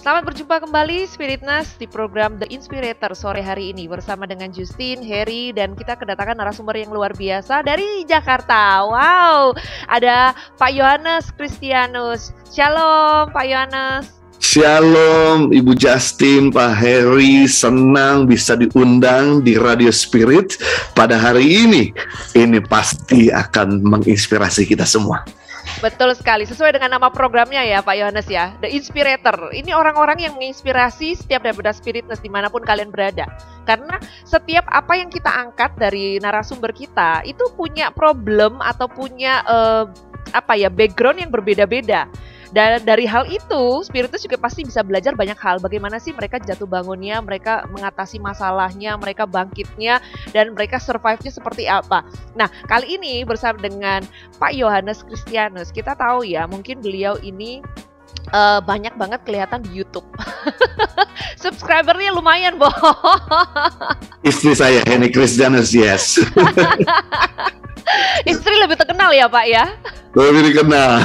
Selamat berjumpa kembali Spiritness di program The Inspirator sore hari ini bersama dengan Justin, Harry, dan kita kedatangan narasumber yang luar biasa dari Jakarta. Wow, ada Pak Yohanes Kristianus. Shalom Pak Yohanes. Shalom Ibu Justin, Pak Harry, senang bisa diundang di Radio Spirit pada hari ini. Ini pasti akan menginspirasi kita semua. Betul sekali, sesuai dengan nama programnya ya Pak Yohanes ya, The Inspirator. Ini orang-orang yang menginspirasi setiap daripada Spiritness dimanapun kalian berada. Karena setiap apa yang kita angkat dari narasumber kita itu punya problem atau punya background yang berbeda-beda. Dan dari hal itu, Spiritness juga pasti bisa belajar banyak hal. Bagaimana sih mereka jatuh bangunnya, mereka mengatasi masalahnya, mereka bangkitnya, dan mereka survive-nya seperti apa. Nah, kali ini bersama dengan Pak Yohanes Kristianus, kita tahu ya, mungkin beliau ini banyak banget kelihatan di YouTube. Subscribernya lumayan, Bo. Istri saya, Henny Kristianus, yes. Istri lebih terkenal ya Pak ya? Lebih dikenal.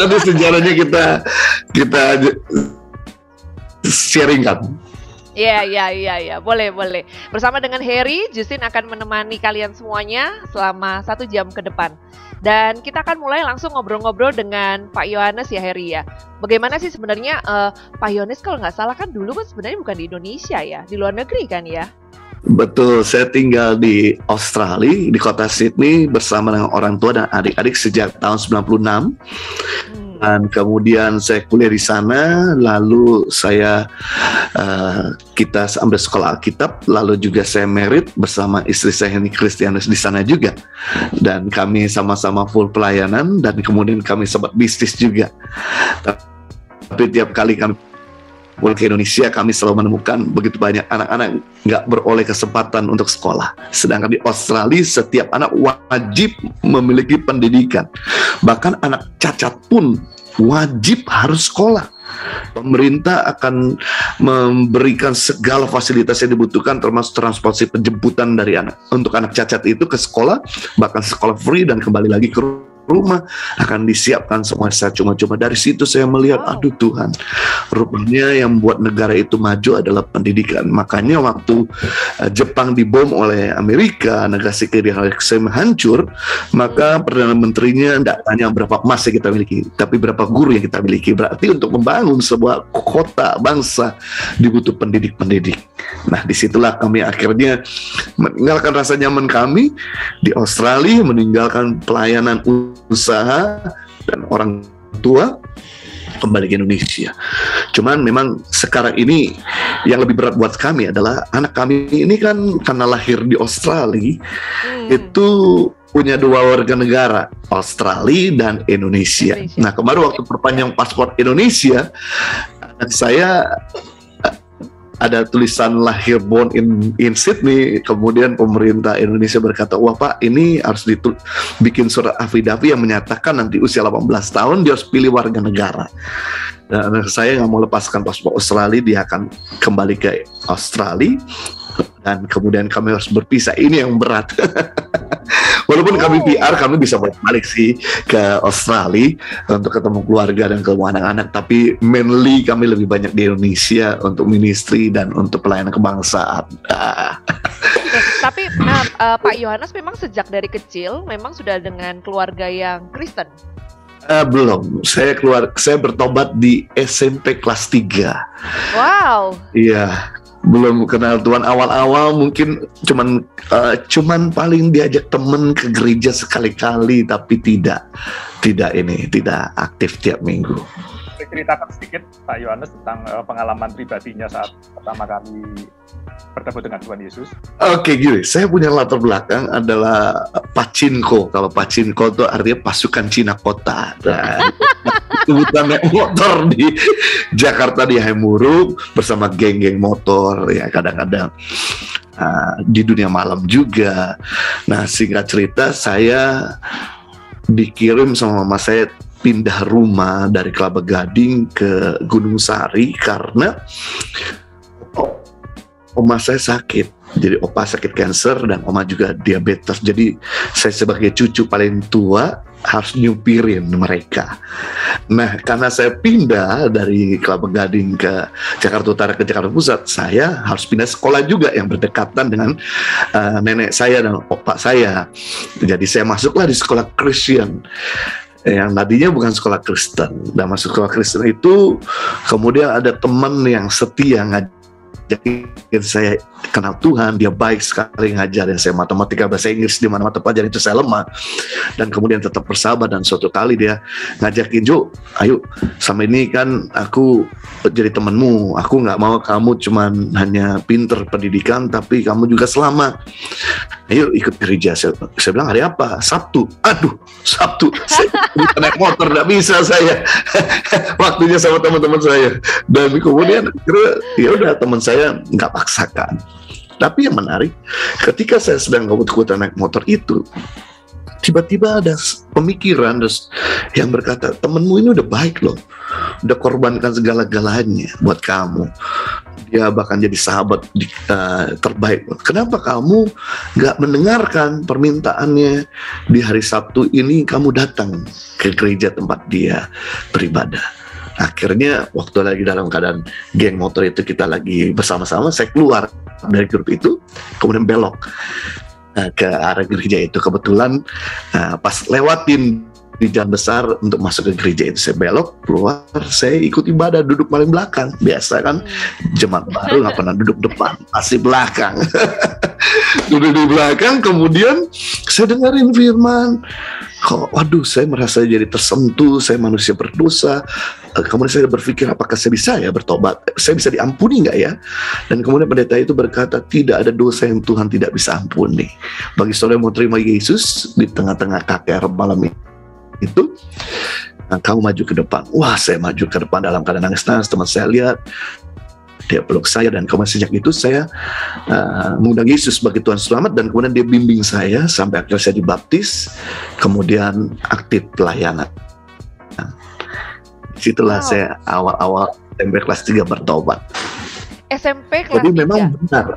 Nanti sejarahnya kita sharingkan. Iya, boleh. Bersama dengan Harry, Justin akan menemani kalian semuanya selama 1 jam ke depan. Dan kita akan mulai langsung ngobrol-ngobrol dengan Pak Yohanes ya Harry ya. Bagaimana sih sebenarnya Pak Yohanes kalau nggak salah kan dulu kan sebenarnya bukan di Indonesia ya, di luar negeri kan ya? Betul, saya tinggal di Australia, di kota Sydney bersama dengan orang tua dan adik-adik sejak tahun 96. Dan kemudian saya kuliah di sana, lalu kita ambil sekolah Alkitab, lalu juga saya married bersama istri saya Henny Kristianus di sana juga. Dan kami sama-sama full pelayanan dan kemudian kami sempat bisnis juga. Tapi tiap kali kami pulang ke Indonesia, kami selalu menemukan begitu banyak anak-anak nggak beroleh kesempatan untuk sekolah. Sedangkan di Australia, setiap anak wajib memiliki pendidikan. Bahkan anak cacat pun wajib harus sekolah. Pemerintah akan memberikan segala fasilitas yang dibutuhkan, termasuk transportasi penjemputan dari untuk anak cacat itu ke sekolah, bahkan sekolah free dan kembali lagi ke rumah akan disiapkan semua secara cuma-cuma. Dari situ saya melihat, aduh Tuhan, rupanya yang membuat negara itu maju adalah pendidikan. Makanya waktu Jepang dibom oleh Amerika, negara sekalian hancur, maka Perdana Menterinya tidak tanya berapa emas yang kita miliki, tapi berapa guru yang kita miliki. Berarti untuk membangun sebuah kota bangsa dibutuh pendidik-pendidik. Nah, disitulah kami akhirnya meninggalkan rasa nyaman kami di Australia, meninggalkan pelayanan usaha dan orang tua, kembali ke Indonesia. Cuman memang sekarang ini yang lebih berat buat kami adalah anak kami ini kan karena lahir di Australia, itu punya 2 warga negara, Australia dan Indonesia. Nah, kemarin waktu perpanjang paspor Indonesia, anak saya ada tulisan lahir born in Sydney. Kemudian pemerintah Indonesia berkata, wah Pak, ini harus bikin surat affidavit yang menyatakan nanti usia 18 tahun dia harus pilih warga negara. Dan saya nggak mau lepaskan paspor Australia, dia akan kembali ke Australia. Dan kemudian kami harus berpisah. Ini yang berat. Walaupun kami PR, kami bisa balik sih ke Australia untuk ketemu keluarga dan ketemu anak-anak. Tapi mainly kami lebih banyak di Indonesia untuk ministry dan untuk pelayanan kebangsaan. Tapi Pak Yohanes memang sejak dari kecil memang sudah dengan keluarga yang Kristen. Belum, saya bertobat di SMP kelas 3. Wow. Iya. Belum kenal Tuhan, awal-awal mungkin cuman paling diajak temen ke gereja sekali-kali, tapi tidak aktif tiap minggu. Ceritakan sedikit Pak Yohanes tentang pengalaman pribadinya saat pertama kali bertemu dengan Tuhan Yesus. Oke, gini, saya punya latar belakang adalah Pachinko. Kalau Pachinko itu artinya pasukan Cina kota. Sebutan naik motor di Jakarta di Haimuruk bersama geng-geng motor ya, kadang-kadang di dunia malam juga. Nah, singkat cerita, saya dikirim sama mama saya pindah rumah dari Kelapa Gading ke Gunung Sari karena oma saya sakit. Jadi opa sakit kanker dan oma juga diabetes. Jadi saya sebagai cucu paling tua harus nyupirin mereka. Nah, karena saya pindah dari Kelapa Gading ke Jakarta Utara ke Jakarta Pusat, saya harus pindah sekolah juga yang berdekatan dengan nenek saya dan opa saya. Jadi saya masuklah di sekolah Kristen yang tadinya bukan sekolah Kristen. Dan masuk sekolah Kristen itu kemudian ada teman yang setia ngajakin saya kenal Tuhan. Dia baik sekali ngajarin saya matematika, bahasa Inggris, di mana mata pelajaran itu saya lemah, dan kemudian tetap bersahabat. Dan suatu kali dia ngajakin, Jo, ayo, sama ini kan aku jadi temanmu, aku nggak mau kamu cuman hanya pinter pendidikan, tapi kamu juga selamat. Ayo ikut gereja. Saya bilang, hari apa? Sabtu. Aduh, Sabtu. Saya naik motor, nggak bisa saya. Waktunya sama teman-teman saya. Dan kemudian ya udah, teman saya nggak paksakan. Tapi yang menarik, ketika saya sedang ngebut-ngebutan naik motor itu, tiba-tiba ada pemikiran yang berkata, temenmu ini udah baik loh, udah korbankan segala-galanya buat kamu, dia bahkan jadi sahabat terbaik. Kenapa kamu gak mendengarkan permintaannya di hari Sabtu ini, kamu datang ke gereja tempat dia beribadah? Akhirnya waktu lagi dalam keadaan geng motor itu, kita lagi bersama-sama, saya keluar dari grup itu, kemudian belok ke arah gereja itu. Kebetulan pas lewatin di jalan besar untuk masuk ke gereja itu, saya belok keluar, saya ikut ibadah, duduk paling belakang. Biasa kan jemaat baru nggak pernah duduk depan, pasti belakang. Duduk di belakang, kemudian saya dengerin firman. Waduh, saya merasa jadi tersentuh, saya manusia berdosa. Kemudian saya berpikir, apakah saya bisa ya bertobat? Saya bisa diampuni nggak ya? Dan kemudian pendeta itu berkata, tidak ada dosa yang Tuhan tidak bisa ampuni. Bagi saudara yang mau terima Yesus di tengah-tengah KKR malam itu, kamu maju ke depan. Wah, saya maju ke depan dalam keadaan nangis-nangis. Teman saya lihat, dia peluk saya, dan kemudian sejak itu saya mengundang Yesus sebagai Tuhan Selamat, dan kemudian dia bimbing saya sampai akhirnya saya dibaptis, kemudian aktif pelayanan. Disitulah saya awal-awal SMP kelas 3 bertobat. SMP kelas 3? Jadi memang benar.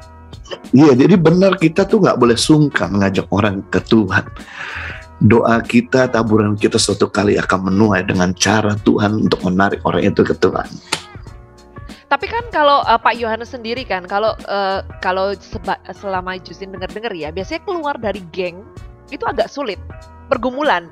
Iya, jadi benar, kita tuh nggak boleh sungkan ngajak orang ke Tuhan. Doa kita, taburan kita suatu kali akan menuai dengan cara Tuhan untuk menarik orang itu ke Tuhan. Tapi kan kalau Pak Yohanes sendiri kan, kalau selama Justin dengar-dengar ya, biasanya keluar dari geng itu agak sulit, pergumulan.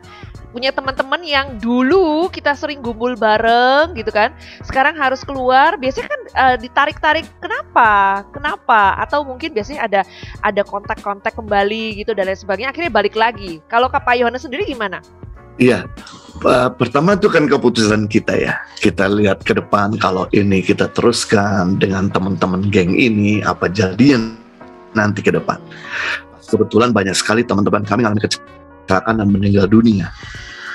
Punya teman-teman yang dulu kita sering gumpul bareng gitu kan, sekarang harus keluar, biasanya kan ditarik-tarik, kenapa? Atau mungkin biasanya ada kontak-kontak kembali gitu dan lain sebagainya, akhirnya balik lagi. Kalau Pak Yohanes sendiri gimana? Iya, pertama itu kan keputusan kita ya. Kita lihat ke depan, kalau ini kita teruskan dengan teman-teman geng ini, apa jadinya nanti ke depan. Kebetulan banyak sekali teman-teman kami mengalami kecelakaan dan meninggal dunia.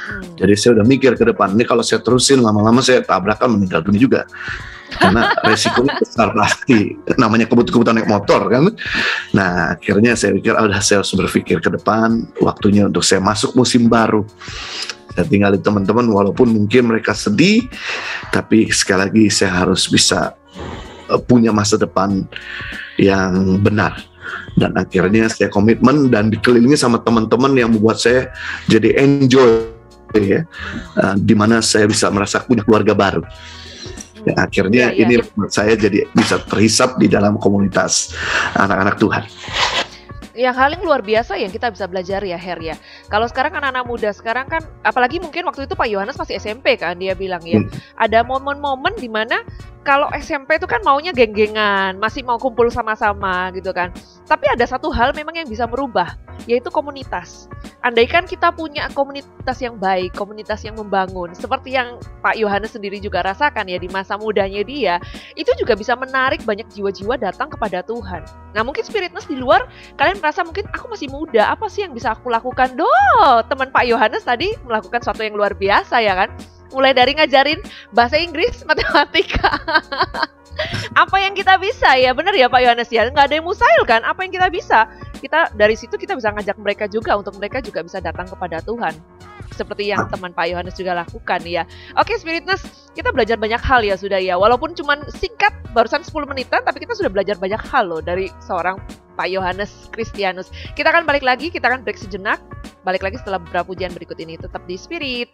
Jadi saya udah mikir ke depan, ini kalau saya terusin lama-lama saya tabrakan meninggal dunia juga. Karena resikonya besar pasti, namanya kebut-kebutan naik motor kan. Nah akhirnya saya pikir, saya harus berpikir ke depan, waktunya untuk saya masuk musim baru. Saya tinggalin teman-teman walaupun mungkin mereka sedih, tapi sekali lagi saya harus bisa punya masa depan yang benar. Dan akhirnya saya komitmen dan dikelilingi sama teman-teman yang membuat saya jadi enjoy ya, dimana saya bisa merasa punya keluarga baru. Ya, akhirnya ini menurut saya jadi bisa terhisap di dalam komunitas anak-anak Tuhan. Yang hal yang luar biasa yang kita bisa belajar ya, Her ya. Kalau sekarang kan anak muda sekarang kan, apalagi mungkin waktu itu Pak Yohanes masih SMP kan, dia bilang ya, ada momen-momen di mana kalau SMP itu kan maunya geng-gengan, masih mau kumpul sama-sama gitu kan. Tapi ada satu hal memang yang bisa merubah, yaitu komunitas. Andaikan kita punya komunitas yang baik, komunitas yang membangun, seperti yang Pak Yohanes sendiri juga rasakan ya di masa mudanya dia, itu juga bisa menarik banyak jiwa-jiwa datang kepada Tuhan. Nah mungkin Spiritness di luar, kalian merasa mungkin aku masih muda, apa sih yang bisa aku lakukan? Teman Pak Yohanes tadi melakukan sesuatu yang luar biasa ya kan? Mulai dari ngajarin bahasa Inggris, matematika. Apa yang kita bisa ya, benar ya Pak Yohanes ya, nggak ada yang mustahil kan, apa yang kita bisa, kita dari situ kita bisa ngajak mereka juga untuk mereka juga bisa datang kepada Tuhan. seperti yang teman Pak Yohanes juga lakukan ya. Oke, Spiritness, kita belajar banyak hal ya sudah ya. Walaupun cuman singkat, barusan 10 menitan, tapi kita sudah belajar banyak hal loh dari seorang Pak Yohanes Christianus. Kita akan balik lagi, kita akan break sejenak. Balik lagi setelah beberapa pujian berikut ini. Tetap di Spirit.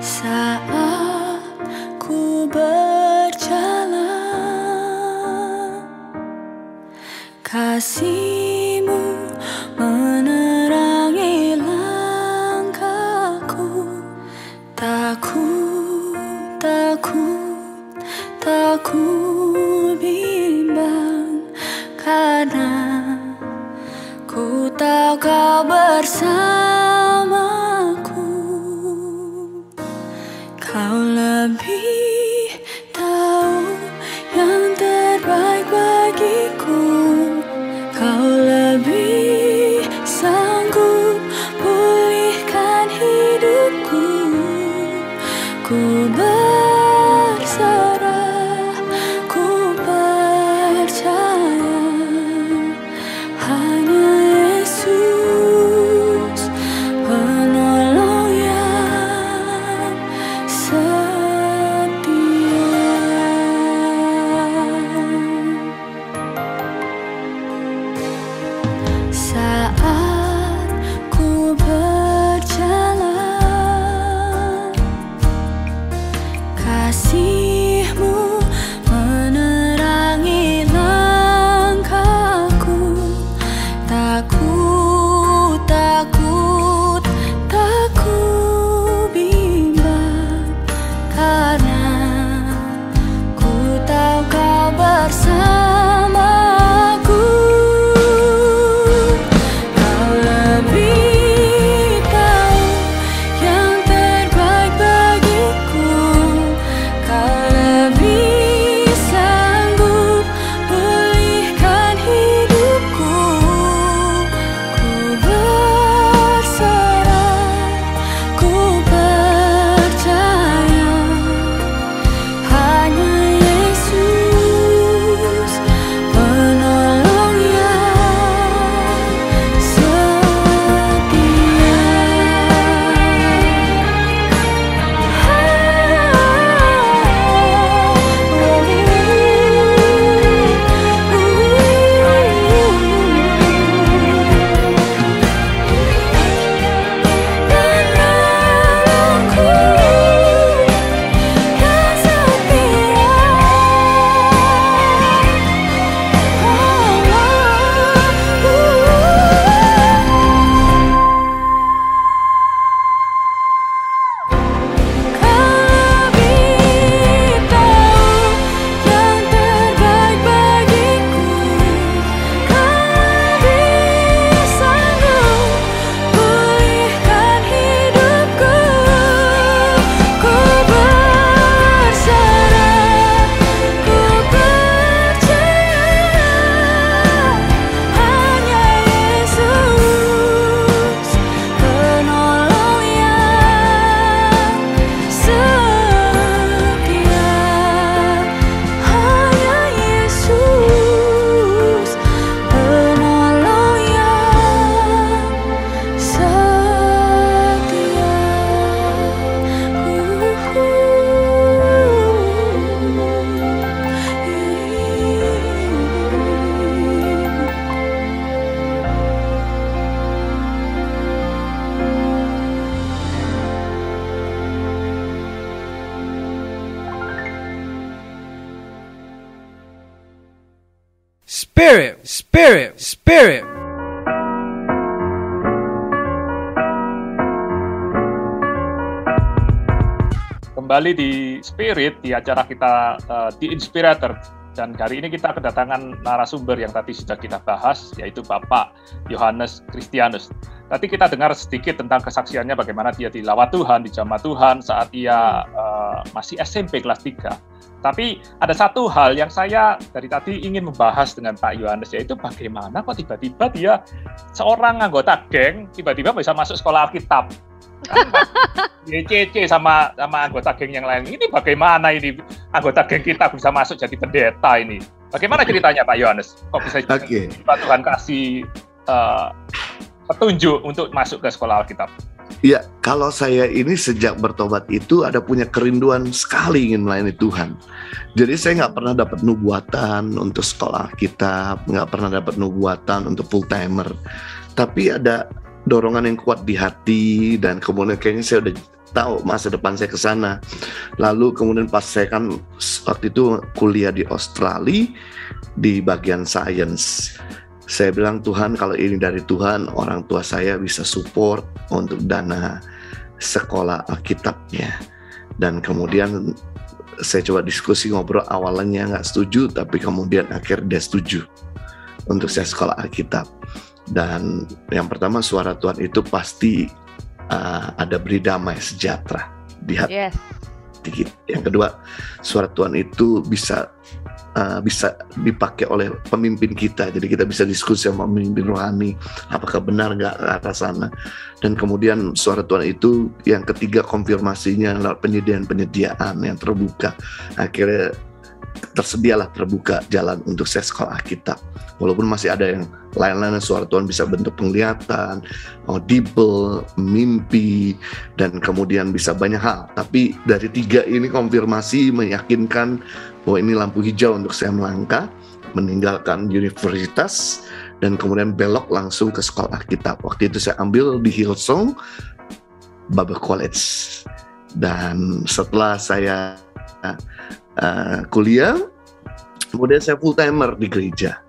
Saat ku berjalan, kasih-Mu menerangi langkahku. Tak ku bimbang, karena ku tahu Kau bersamaku. Kau lebih tahu yang terbaik bagiku. Kau lebih sanggup pulihkan hidupku. Ku berserah, ku percaya, hanya Yesus penolong yang setia. Saat ku berjalan, kasih-Mu menerangi langkahku. Tak ku bimbang, karena ku tahu Kau bersamaku. Kau lebih tahu yang terbaik bagiku. Kau lebih sanggup pulihkan hidupku. Ku berserah, ku percaya, hanya Yesus penolong yang setia. Penolongku yang Kau lebih tahu yang terbaik bagiku. Kau lebih sanggup pulihkan hidupku. Ku berserah, ku percaya, hanya Yesus penolong yang setia. Hanya Yesus penolong yang Spirit. Kembali di Spirit, di acara kita The Inspirator. Dan hari ini kita kedatangan narasumber yang tadi sudah kita bahas, yaitu Bapak Yohanes Christianus. Tadi kita dengar sedikit tentang kesaksiannya bagaimana dia dilawat Tuhan, dijamah Tuhan saat ia masih SMP kelas 3. Tapi ada satu hal yang saya dari tadi ingin membahas dengan Pak Yohanes, yaitu bagaimana kok tiba-tiba dia seorang anggota geng tiba-tiba bisa masuk sekolah Alkitab. Kan YCC sama anggota geng yang lain ini, bagaimana ini anggota geng kita bisa masuk jadi pendeta ini? Bagaimana ceritanya Pak Yohanes? Kok bisa Tuhan kasih petunjuk untuk masuk ke sekolah Alkitab? Ya, kalau saya ini sejak bertobat itu ada punya kerinduan sekali ingin melayani Tuhan. Jadi saya nggak pernah dapat nubuatan untuk sekolah Alkitab, nggak pernah dapat nubuatan untuk full timer. Tapi ada dorongan yang kuat di hati, dan kemudian kayaknya saya udah tahu masa depan saya ke sana. Lalu kemudian pas saya kan waktu itu kuliah di Australia di bagian sains. Saya bilang, Tuhan, kalau ini dari Tuhan, orang tua saya bisa support untuk dana sekolah Alkitabnya. Dan kemudian saya coba diskusi, ngobrol, awalnya nggak setuju, tapi kemudian akhirnya dia setuju untuk saya sekolah Alkitab. Dan yang pertama, suara Tuhan itu pasti ada beri damai sejahtera di hati. Yes. Yang kedua, suara Tuhan itu bisa dipakai oleh pemimpin kita, jadi kita bisa diskusi sama pemimpin rohani apakah benar nggak ke arah sana. Dan kemudian suara Tuhan itu yang ketiga, konfirmasinya lewat penyediaan yang terbuka. Akhirnya terbuka jalan untuk saya sekolah Alkitab. Walaupun masih ada yang lain-lain, suara Tuhan bisa bentuk penglihatan, audible, mimpi, dan kemudian bisa banyak hal. Tapi dari tiga ini konfirmasi meyakinkan bahwa ini lampu hijau untuk saya melangkah, meninggalkan universitas, dan kemudian belok langsung ke sekolah Alkitab. Waktu itu saya ambil di Hillsong Bible College. Dan setelah saya kuliah, kemudian saya full timer di gereja.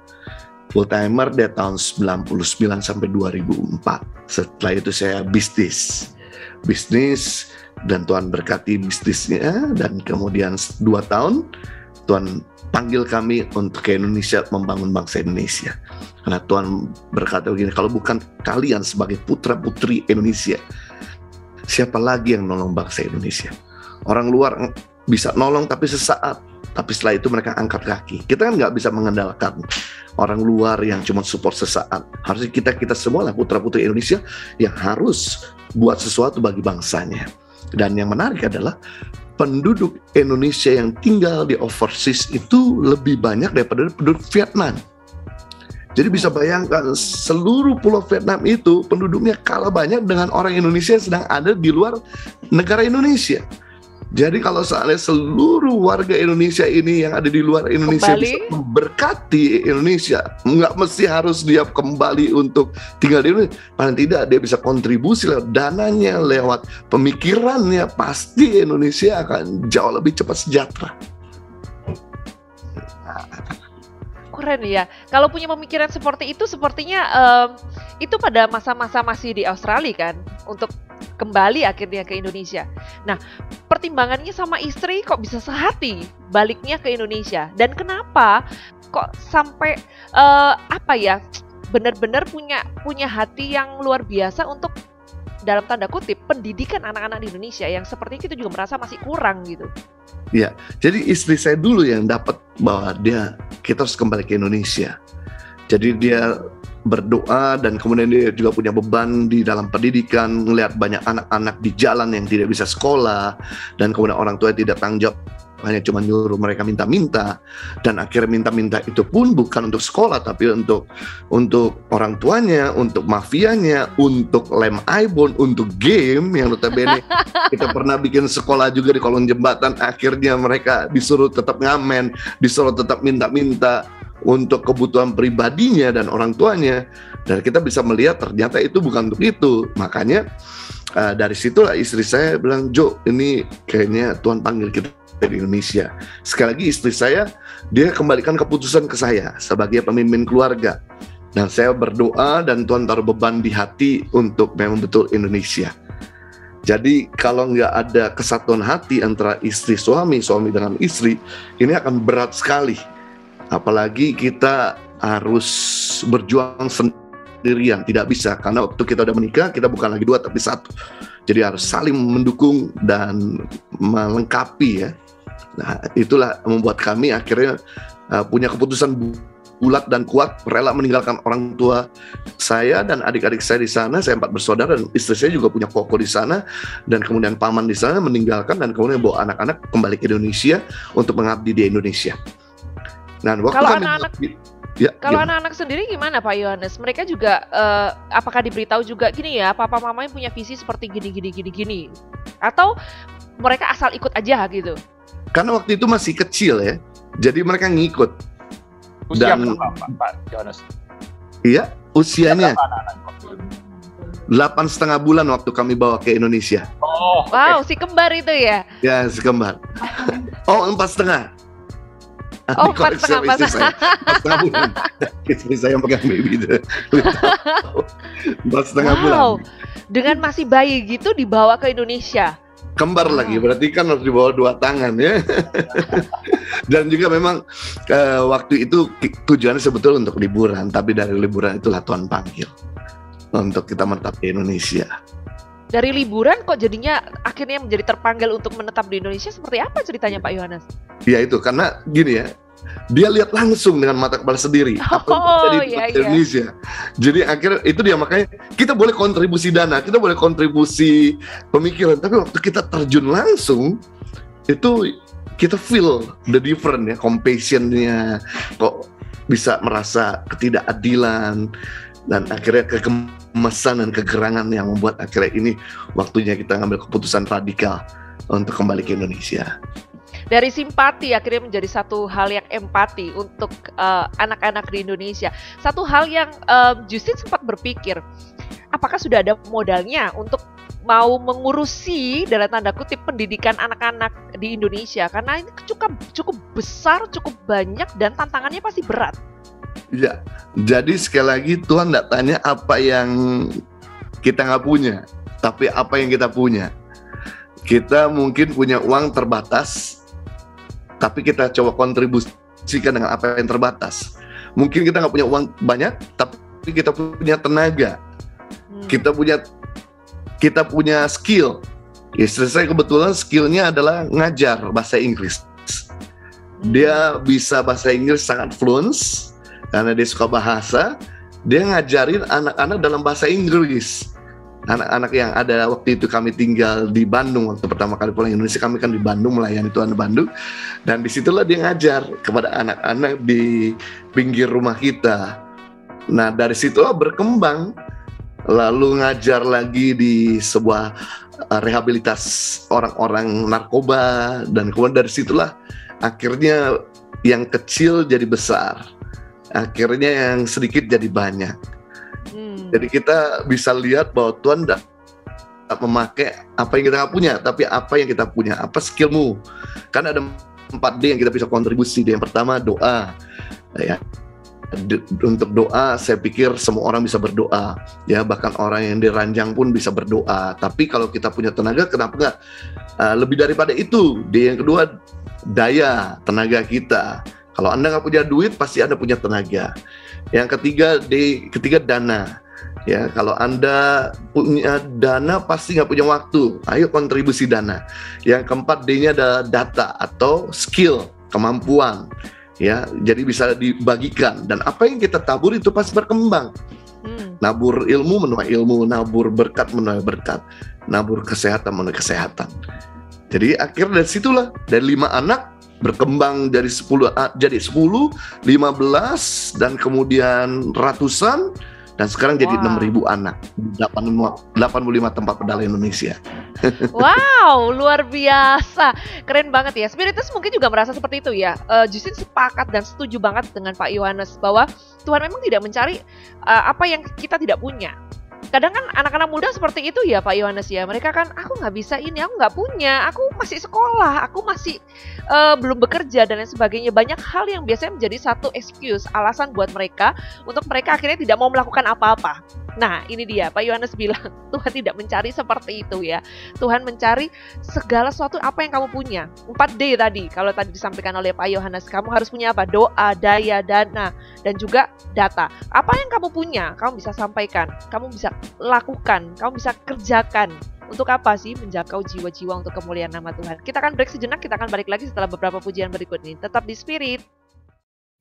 Full timer dari tahun 99 sampai 2004. Setelah itu saya bisnis, dan Tuhan berkati bisnisnya. Dan kemudian 2 tahun Tuhan panggil kami untuk ke Indonesia, membangun bangsa Indonesia. Karena Tuhan berkata begini, kalau bukan kalian sebagai putra-putri Indonesia, siapa lagi yang nolong bangsa Indonesia? Orang luar bisa nolong tapi sesaat, tapi setelah itu mereka angkat kaki. Kita kan nggak bisa mengandalkan orang luar yang cuma support sesaat. Harusnya kita semua lah putra-putri Indonesia yang harus buat sesuatu bagi bangsanya. Dan yang menarik adalah penduduk Indonesia yang tinggal di overseas itu lebih banyak daripada penduduk Vietnam. Jadi bisa bayangkan seluruh pulau Vietnam itu penduduknya kalah banyak dengan orang Indonesia yang sedang ada di luar negara Indonesia. Jadi kalau seandainya seluruh warga Indonesia ini yang ada di luar Indonesia bisa memberkati Indonesia, nggak mesti harus dia kembali untuk tinggal di Indonesia. Paling tidak dia bisa kontribusi lewat dananya, lewat pemikirannya, pasti Indonesia akan jauh lebih cepat sejahtera. Keren ya. Kalau punya pemikiran seperti itu, sepertinya itu pada masa-masa masih di Australia kan, untuk kembali akhirnya ke Indonesia. Nah, pertimbangannya sama istri kok bisa sehati baliknya ke Indonesia, dan kenapa kok sampai benar-benar punya hati yang luar biasa untuk, dalam tanda kutip, pendidikan anak-anak di Indonesia yang sepertinya kita juga merasa masih kurang gitu. Ya, jadi istri saya dulu yang dapat bahwa kita harus kembali ke Indonesia. Jadi dia berdoa, dan kemudian dia juga punya beban di dalam pendidikan, melihat banyak anak-anak di jalan yang tidak bisa sekolah, dan kemudian orang tua tidak tanggung jawab, hanya cuma nyuruh mereka minta-minta, dan akhirnya minta-minta itu pun bukan untuk sekolah, tapi untuk orang tuanya, untuk mafianya, untuk lem iPhone, untuk game yang notabene kita pernah bikin sekolah juga di kolong jembatan. Akhirnya mereka disuruh tetap ngamen, disuruh tetap minta-minta untuk kebutuhan pribadinya dan orang tuanya, dan kita bisa melihat ternyata itu bukan untuk itu. Makanya dari situlah istri saya bilang, Jo, ini kayaknya Tuhan panggil kita di Indonesia. Sekali lagi istri saya, dia kembalikan keputusan ke saya sebagai pemimpin keluarga, dan saya berdoa dan Tuhan taruh beban di hati untuk memang betul Indonesia. Jadi kalau nggak ada kesatuan hati antara suami dengan istri, ini akan berat sekali. Apalagi kita harus berjuang sendirian, tidak bisa, karena waktu kita udah menikah kita bukan lagi 2 tapi 1. Jadi harus saling mendukung dan melengkapi ya. Nah, itulah membuat kami akhirnya punya keputusan bulat dan kuat, rela meninggalkan orang tua saya dan adik-adik saya di sana. Saya 4 bersaudara dan istri saya juga punya koko di sana, dan kemudian paman di sana, meninggalkan dan kemudian bawa anak-anak kembali ke Indonesia untuk mengabdi di Indonesia. Dan waktu Kalau kami anak-anak ya, Kalau gimana? anak-anak sendiri gimana Pak Yohanes? Mereka juga apakah diberitahu juga gini ya, papa mamanya punya visi seperti gini, atau mereka asal ikut aja gitu? Karena waktu itu masih kecil ya, jadi mereka ngikut. Usia Dan berapa Pak Yohanes? iya, usianya Berapa anak-anak waktu itu? 8,5 bulan waktu kami bawa ke Indonesia. Oh, Wow, si kembar itu ya? Ya, si kembar. Oh, 4,5. Oh, Dikoreksi sama 4,5 istri saya. 4,5 bulan. Istri saya yang pegang baby itu. 4,5 bulan. Wow, dengan masih bayi gitu dibawa ke Indonesia. Kembar Wow. lagi, berarti kan harus dibawa 2 tangan ya. Dan juga memang waktu itu tujuannya sebetulnya untuk liburan, tapi dari liburan itulah Tuhan panggil untuk kita menetap di Indonesia. Dari liburan kok jadinya akhirnya menjadi terpanggil untuk menetap di Indonesia, seperti apa ceritanya Pak Yohanes? Ya itu, karena gini ya, dia lihat langsung dengan mata kepala sendiri apa yang Oh, terjadi di iya, iya. Indonesia. Jadi akhirnya itu dia, makanya kita boleh kontribusi dana, kita boleh kontribusi pemikiran, tapi waktu kita terjun langsung itu kita feel the different ya, compassion-nya, kok bisa merasa ketidakadilan, dan akhirnya kegemesan dan kegerangan yang membuat akhirnya ini waktunya kita ngambil keputusan radikal untuk kembali ke Indonesia. Dari simpati akhirnya menjadi satu hal yang empati untuk anak-anak di Indonesia. Satu hal yang Justin sempat berpikir, apakah sudah ada modalnya untuk mau mengurusi dalam tanda kutip pendidikan anak-anak di Indonesia? Karena ini cukup besar, cukup banyak, dan tantangannya pasti berat. Ya, jadi sekali lagi Tuhan tidak tanya apa yang kita nggak punya, tapi apa yang kita punya. Kita mungkin punya uang terbatas, tapi kita coba kontribusikan dengan apa yang terbatas. Mungkin kita nggak punya uang banyak, tapi kita punya tenaga, kita punya skill. Istri saya kebetulan skillnya adalah ngajar bahasa Inggris. Dia bisa bahasa Inggris sangat fluent karena dia suka bahasa. Dia ngajarin anak-anak dalam bahasa Inggris. Anak-anak yang ada waktu itu, kami tinggal di Bandung waktu pertama kali pulang Indonesia, kami kan di Bandung melayani Tuhan di Bandung, dan disitulah dia ngajar kepada anak-anak di pinggir rumah kita. Nah dari situlah berkembang, lalu ngajar lagi di sebuah rehabilitas orang-orang narkoba, dan kemudian dari situlah akhirnya yang kecil jadi besar, akhirnya yang sedikit jadi banyak. Jadi kita bisa lihat bahwa Tuhan tidak memakai apa yang kita nggak punya, tapi apa yang kita punya, apa skillmu. Karena ada 4D yang kita bisa kontribusi. Yang pertama doa, ya. Untuk doa, saya pikir semua orang bisa berdoa, ya, bahkan orang yang diranjang pun bisa berdoa. Tapi kalau kita punya tenaga, kenapa nggak lebih daripada itu? Yang kedua, daya, tenaga kita. Kalau Anda nggak punya duit, pasti Anda punya tenaga. Yang ketiga dana. Ya, kalau Anda punya dana pasti nggak punya waktu. Ayo kontribusi dana. Yang keempat, D-nya ada data atau skill, kemampuan. Ya, jadi bisa dibagikan. Dan apa yang kita tabur itu pasti berkembang. Nabur ilmu menuai ilmu, nabur berkat menuai berkat, nabur kesehatan menuai kesehatan. Jadi akhirnya dari situlah, dari 5 anak berkembang dari 10 jadi 10, 15, dan kemudian ratusan. Dan sekarang jadi 6.000 anak, 85 tempat pedala Indonesia. Wow, luar biasa. Keren banget ya. Spiritus mungkin juga merasa seperti itu ya. Justin sepakat dan setuju banget dengan Pak Yohanes bahwa Tuhan memang tidak mencari apa yang kita tidak punya. Kadang kan anak-anak muda seperti itu ya Pak Yohanes ya. Mereka kan, aku nggak bisa ini, aku nggak punya, aku masih sekolah, aku masih belum bekerja dan lain sebagainya. Banyak hal yang biasanya menjadi satu excuse, alasan buat mereka untuk mereka akhirnya tidak mau melakukan apa-apa. Nah ini dia, Pak Yohanes bilang Tuhan tidak mencari seperti itu ya. Tuhan mencari segala sesuatu apa yang kamu punya. 4D tadi, kalau tadi disampaikan oleh Pak Yohanes, kamu harus punya apa? Doa, daya, dana, dan juga data. Apa yang kamu punya, kamu bisa sampaikan, kamu bisa lakukan, kamu bisa kerjakan. Untuk apa sih menjangkau jiwa-jiwa untuk kemuliaan nama Tuhan? Kita akan break sejenak, kita akan balik lagi setelah beberapa pujian berikut ini. Tetap di Spirit.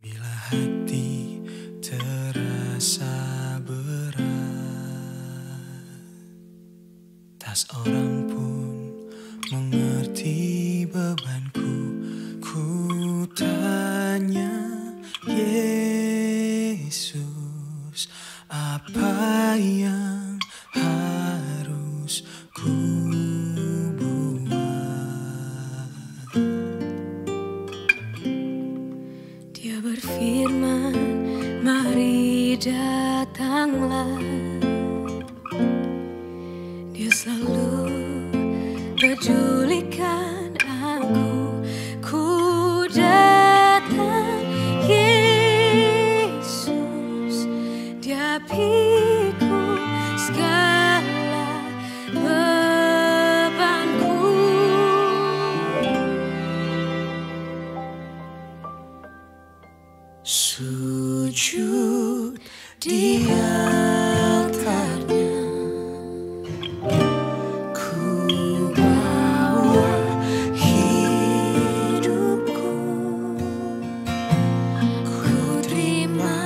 Bila hati terasa berat, tak seorang pun mengerti bebanku. Ku tanya Yesus, apa yang harus ku buat? Dia berfirman, mari datanglah. Dia selalu pedulikan aku. Ku datang Yesus, Dia pikul segala bebanku. Sujud di altarnya, ku bawa hidupku. Ku terima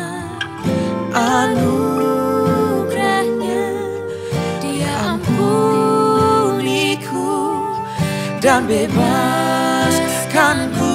anugerahnya, Dia ampuniku dan bebaskanku.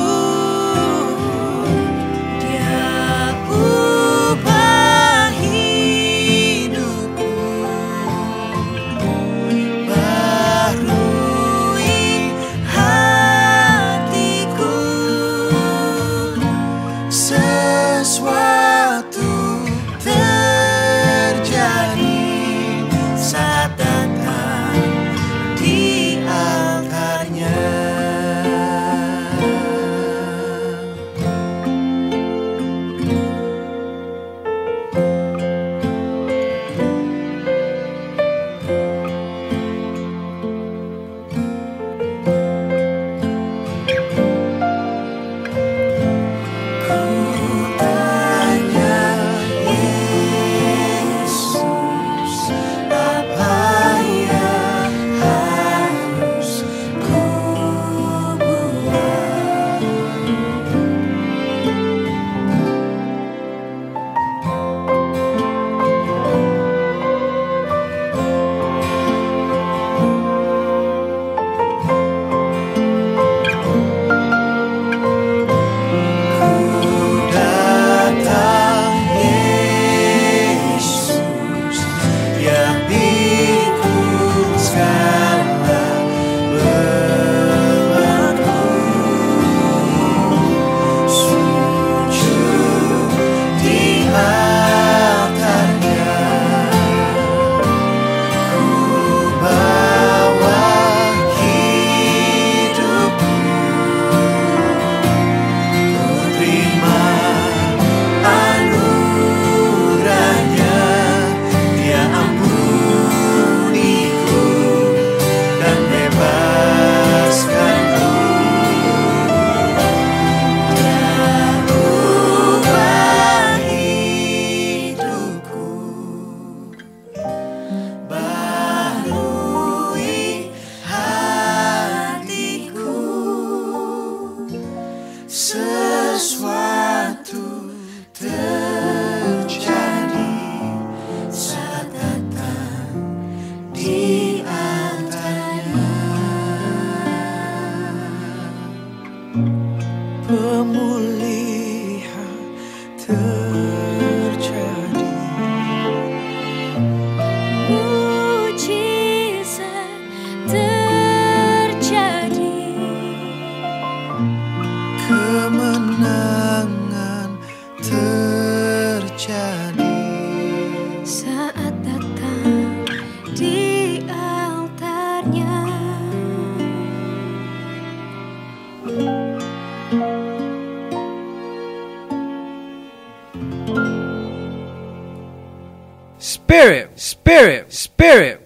Spirit.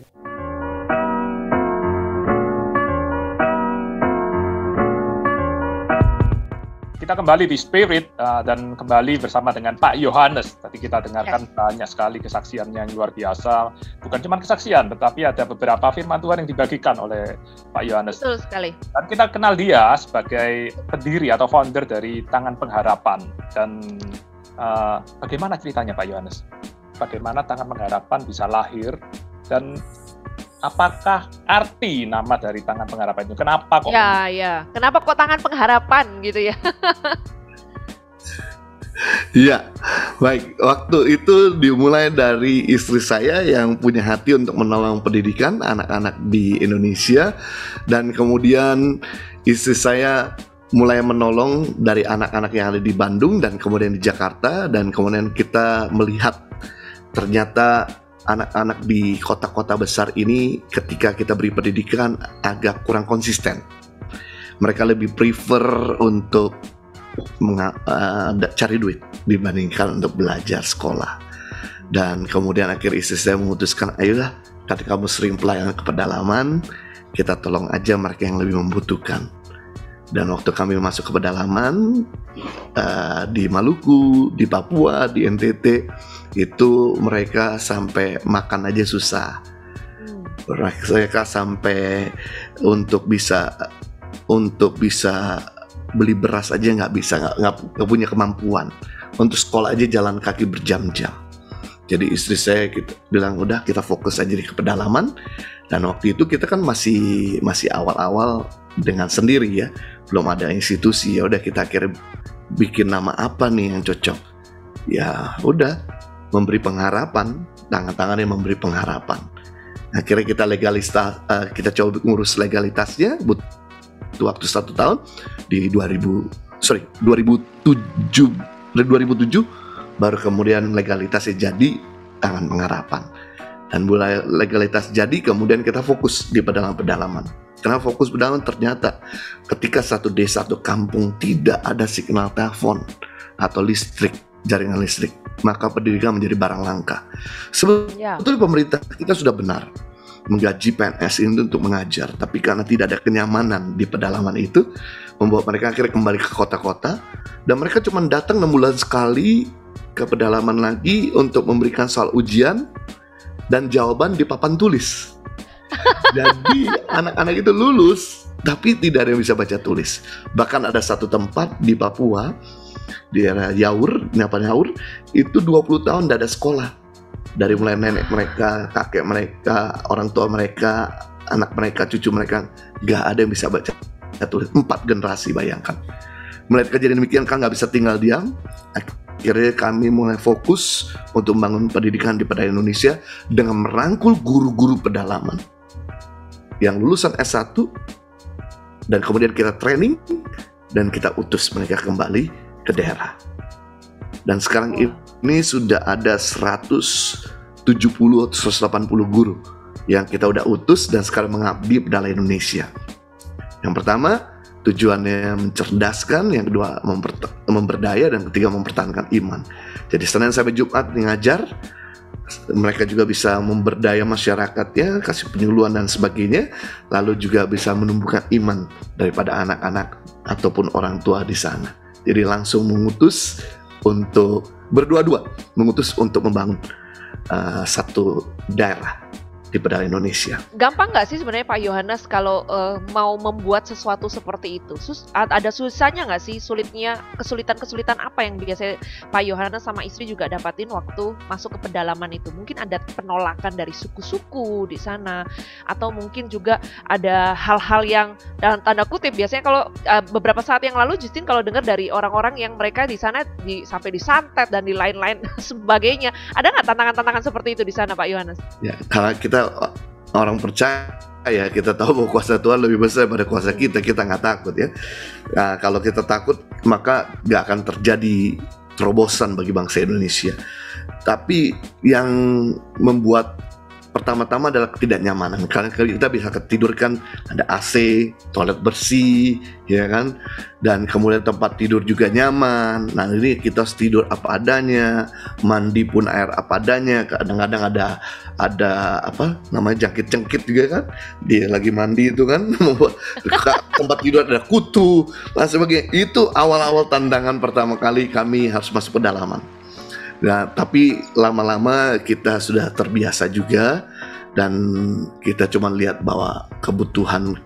Kita kita kembali di Spirit dan kembali bersama dengan Pak Yohanes. Tadi kita dengarkan banyak sekali kesaksiannya yang luar biasa. Bukan cuma kesaksian, tetapi ada beberapa firman Tuhan yang dibagikan oleh Pak Yohanes. Betul sekali. Dan kita kenal dia sebagai pendiri atau founder dari Tangan Pengharapan. Dan bagaimana ceritanya Pak Yohanes? Bagaimana Tangan Pengharapan bisa lahir dan apakah arti nama dari Tangan Pengharapan itu? Kenapa kok? Ya. Kenapa kok Tangan Pengharapan gitu ya? Iya, baik. Waktu itu dimulai dari istri saya yang punya hati untuk menolong pendidikan anak-anak di Indonesia. Dan kemudian istri saya mulai menolong dari anak-anak yang ada di Bandung dan kemudian di Jakarta. Dan kemudian kita melihat ternyata anak-anak di kota-kota besar ini ketika kita beri pendidikan agak kurang konsisten. Mereka lebih prefer untuk cari duit dibandingkan untuk belajar sekolah. Dan kemudian akhir istri saya memutuskan, ayolah, ketika kamu sering pelayanan ke pedalaman, kita tolong aja mereka yang lebih membutuhkan. Dan waktu kami masuk ke pedalaman di Maluku, di Papua, di NTT, itu mereka sampai makan aja susah. Mereka sampai untuk bisa beli beras aja nggak bisa, nggak punya kemampuan. Untuk sekolah aja jalan kaki berjam-jam. Jadi istri saya gitu, bilang udah kita fokus aja di pedalaman. Dan waktu itu kita kan masih awal-awal dengan sendiri ya, belum ada institusi. Ya udah kita akhirnya bikin nama apa nih yang cocok. Ya udah, memberi pengharapan, tangan-tangannya memberi pengharapan. Akhirnya kita kita coba ngurus legalitasnya, butuh waktu 1 tahun. Di 2007 baru kemudian legalitasnya jadi Tangan Pengharapan. Dan mulai legalitas jadi, kemudian kita fokus di pedalaman. Karena fokus pedalaman, ternyata ketika satu desa atau kampung tidak ada signal telepon atau listrik, jaringan listrik, maka pendidikan menjadi barang langka. Sebetulnya pemerintah kita sudah benar menggaji PNS ini untuk mengajar, tapi karena tidak ada kenyamanan di pedalaman itu, membuat mereka akhirnya kembali ke kota-kota, dan mereka cuma datang 6 bulan sekali ke pedalaman lagi untuk memberikan soal ujian dan jawaban di papan tulis. Jadi anak-anak itu lulus, tapi tidak ada yang bisa baca tulis. Bahkan ada satu tempat di Papua, di daerah Yaur, itu 20 tahun tidak ada sekolah. Dari mulai nenek mereka, kakek mereka, orang tua mereka, anak mereka, cucu mereka, nggak ada yang bisa baca tulis. 4 generasi, bayangkan. Melihat kejadian demikian, kan nggak bisa tinggal diam. Akhirnya kami mulai fokus untuk membangun pendidikan di pedalaman Indonesia dengan merangkul guru-guru pedalaman yang lulusan S1, dan kemudian kita training dan kita utus mereka kembali ke daerah. Dan sekarang ini sudah ada 170 atau 180 guru yang kita udah utus dan sekarang mengabdi pedalaman Indonesia. Yang pertama, tujuannya mencerdaskan, yang kedua memberdaya, dan ketiga mempertahankan iman. Jadi Senin sampai Jumat ngajar, mereka juga bisa memberdaya masyarakatnya, kasih penyuluhan dan sebagainya, lalu juga bisa menumbuhkan iman daripada anak-anak ataupun orang tua di sana. Jadi langsung mengutus untuk berdua-dua, mengutus untuk membangun satu daerah di pedalaman Indonesia. Gampang nggak sih sebenarnya Pak Yohanes kalau mau membuat sesuatu seperti itu? Ada susahnya nggak sih? Kesulitan apa yang biasanya Pak Yohanes sama istri juga dapatin waktu masuk ke pedalaman itu? Mungkin ada penolakan dari suku-suku di sana, atau mungkin juga ada hal-hal yang dalam tanda kutip, biasanya kalau beberapa saat yang lalu Justin kalau dengar dari orang-orang yang mereka di sana sampai disantet dan di lain-lain sebagainya. Ada nggak tantangan-tantangan seperti itu di sana Pak Yohanes? Ya, karena kita orang percaya, kita tahu bahwa kuasa Tuhan lebih besar daripada kuasa kita nggak takut ya. Nah, kalau kita takut, maka nggak akan terjadi terobosan bagi bangsa Indonesia. Tapi yang membuat pertama-tama adalah ketidaknyamanan. Karena kita bisa ketidurkan ada AC, toilet bersih, ya kan, dan kemudian tempat tidur juga nyaman. Nah ini kita harus tidur apa adanya, mandi pun air apa adanya. Kadang-kadang ada apa namanya jangkit-jangkit juga kan, dia lagi mandi itu kan, tempat tidur ada kutu, dan sebagainya. Itu awal-awal tantangan pertama kali kami harus masuk pedalaman. Nah, tapi lama-lama kita sudah terbiasa juga, dan kita cuma lihat bahwa kebutuhan,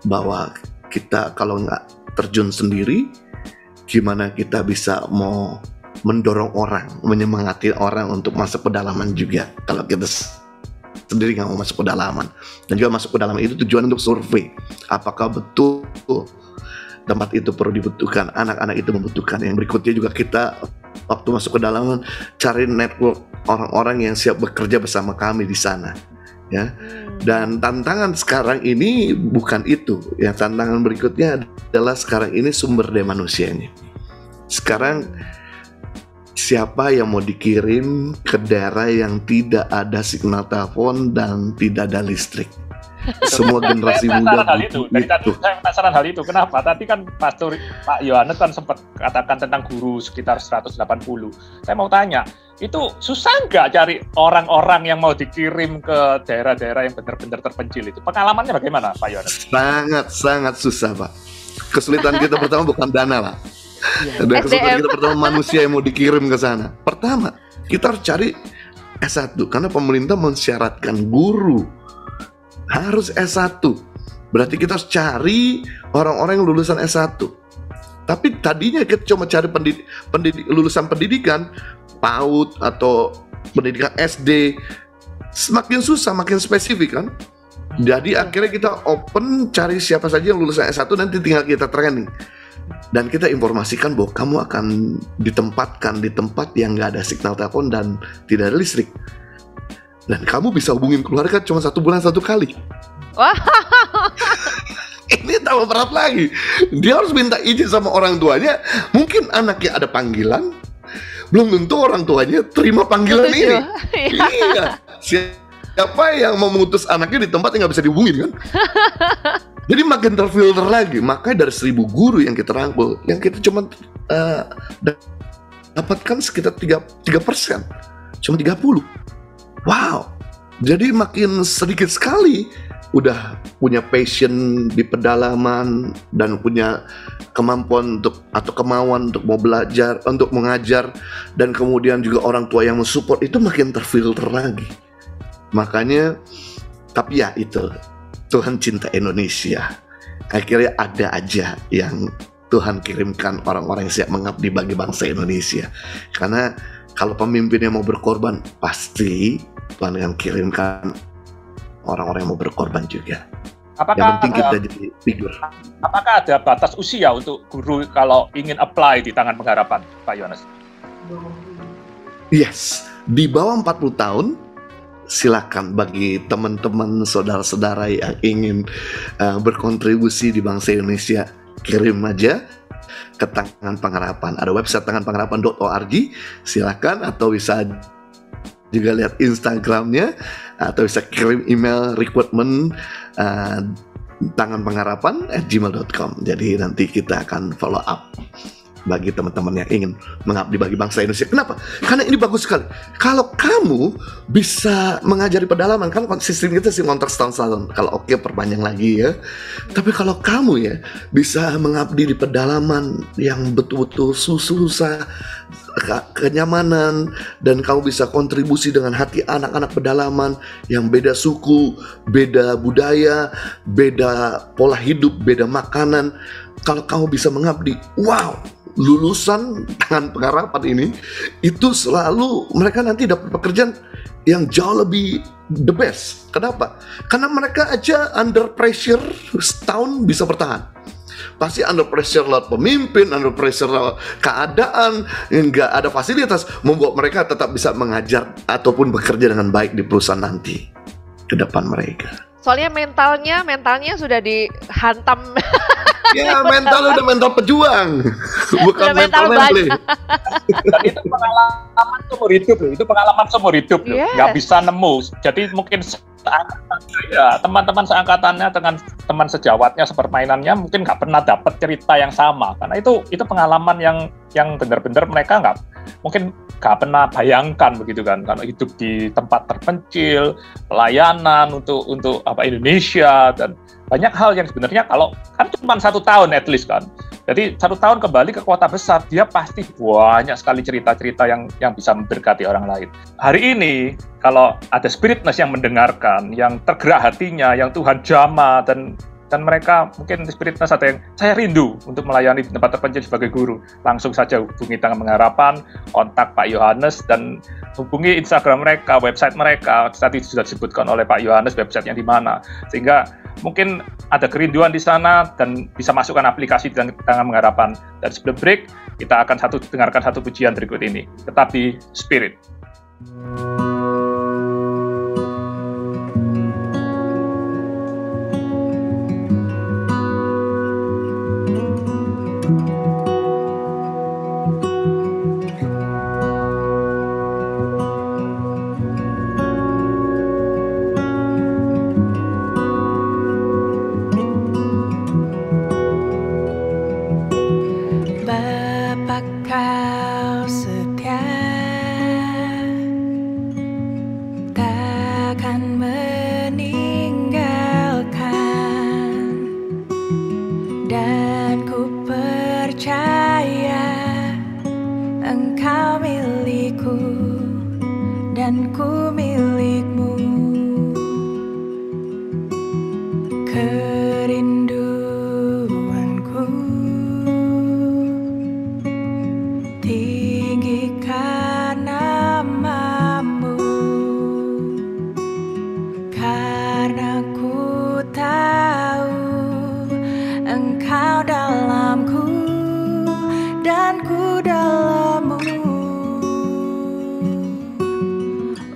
bahwa kita kalau nggak terjun sendiri, gimana kita bisa mau mendorong orang, menyemangati orang untuk masuk pedalaman juga kalau kita sendiri nggak mau masuk pedalaman. Dan juga masuk pedalaman itu tujuan untuk survei apakah betul tempat itu perlu dibutuhkan, anak-anak itu membutuhkan. Yang berikutnya juga kita waktu masuk ke dalam cari network orang-orang yang siap bekerja bersama kami di sana, ya. Dan tantangan sekarang ini bukan itu, ya. Tantangan berikutnya adalah sekarang ini sumber daya manusianya. Sekarang siapa yang mau dikirim ke daerah yang tidak ada signal telepon dan tidak ada listrik? Semua generasi muda itu. Dari tadi saya penasaran hal itu. Kenapa? Tadi kan Pastor Pak Yohanes kan sempat katakan tentang guru sekitar 180. Saya mau tanya, itu susah nggak cari orang-orang yang mau dikirim ke daerah-daerah yang benar-benar terpencil itu? Pengalamannya bagaimana, Pak Yohanes? Sangat Susah, Pak. Kesulitan kita pertama bukan dana, Pak. Dan kesulitan kita pertama manusia yang mau dikirim ke sana. Pertama, kita harus cari S1 karena pemerintah mensyaratkan guru harus S1. Berarti kita harus cari orang-orang yang lulusan S1. Tapi tadinya kita cuma cari lulusan pendidikan PAUD atau pendidikan SD. Semakin susah, makin spesifik kan. Jadi akhirnya kita open, cari siapa saja yang lulusan S1, nanti tinggal kita training. Dan kita informasikan bahwa kamu akan ditempatkan di tempat yang nggak ada signal telepon dan tidak ada listrik. Dan kamu bisa hubungin keluarga cuma 1 bulan 1 kali. Wah. Ini tambah berat lagi. Dia harus minta izin sama orang tuanya. Mungkin anaknya ada panggilan, belum tentu orang tuanya terima panggilan ini. Iya. Siapa yang mau mengutus anaknya di tempat yang nggak bisa dihubungin kan? Jadi makin terfilter lagi. Makanya dari 1000 guru yang kita rangkul, yang kita cuma dapatkan sekitar 3%, cuma 30. Wow, jadi makin sedikit sekali udah punya passion di pedalaman dan punya kemampuan untuk atau kemauan untuk mau belajar, untuk mengajar, dan kemudian juga orang tua yang mensupport, itu makin terfilter lagi. Makanya, tapi ya itu, Tuhan cinta Indonesia. Akhirnya ada aja yang Tuhan kirimkan orang-orang yang siap mengabdi bagi bangsa Indonesia. Karena kalau pemimpinnya mau berkorban, pasti Tuhan akan kirimkan orang-orang yang mau berkorban juga. Yang penting kita jadi figur. Apakah ada batas usia untuk guru kalau ingin apply di Tangan Pengharapan, Pak Yohanes? Yes, di bawah 40 tahun, silakan bagi teman-teman, saudara-saudara yang ingin berkontribusi di bangsa Indonesia, kirim aja ke Tangan Pengharapan. Ada website tanganpengharapan.org, silakan, atau bisa juga lihat Instagramnya, atau bisa kirim email recruitment tanganpengharapan@gmail.com. Jadi nanti kita akan follow up bagi teman-teman yang ingin mengabdi bagi bangsa Indonesia. Kenapa? Karena ini bagus sekali. Kalau kamu bisa mengajari pedalaman, kan sistem kita sih kontrak setahun. Kalau oke, perpanjang lagi ya. Tapi kalau kamu ya bisa mengabdi di pedalaman yang betul-betul susah, kenyamanan, dan kamu bisa kontribusi dengan hati anak-anak pedalaman yang beda suku, beda budaya, beda pola hidup, beda makanan. Kalau kamu bisa mengabdi, wow, lulusan Tangan Pengharapan ini itu selalu mereka nanti dapat pekerjaan yang jauh lebih the best. Kenapa? Karena mereka aja under pressure setahun bisa bertahan. Pasti under pressure lewat pemimpin, under pressure lewat keadaan, nggak ada fasilitas, membuat mereka tetap bisa mengajar ataupun bekerja dengan baik di perusahaan nanti ke depan mereka. Soalnya mentalnya sudah dihantam Ya, mental udah mental pejuang. Bukan Udah mental memplay. Dan itu pengalaman seumur hidup loh. Itu pengalaman seumur hidup loh. Yes. Nggak bisa nemu. Jadi mungkin ya, teman-teman seangkatannya dengan teman sejawatnya sepermainannya mungkin nggak pernah dapat cerita yang sama. Karena itu pengalaman yang benar-benar mereka mungkin nggak pernah bayangkan begitu kan. Kalau hidup di tempat terpencil, pelayanan untuk Indonesia dan banyak hal yang sebenarnya kalau kan cuma 1 tahun at least kan. Jadi 1 tahun kembali ke kota besar, dia pasti banyak sekali cerita-cerita yang bisa memberkati orang lain. Hari ini kalau ada spiritness yang mendengarkan, yang tergerak hatinya, yang Tuhan jamah dan mereka mungkin spiritness ada yang saya rindu untuk melayani di tempat terpencil sebagai guru, langsung saja hubungi Tangan Pengharapan, kontak Pak Yohanes dan hubungi Instagram mereka, website mereka. Tadi sudah disebutkan oleh Pak Yohanes websitenya di mana, sehingga mungkin ada kerinduan di sana dan bisa masukkan aplikasi di Tangan Pengharapan. Dan sebelum break, kita akan dengarkan satu pujian berikut ini. Tetap di Spirit. Bapa kau setia, takkan meninggalkan, dan ku percaya Engkau milikku dan ku milikmu. Kerinduanku tinggikan namamu, karena ku tahu Engkau dalamku dan ku dalammu.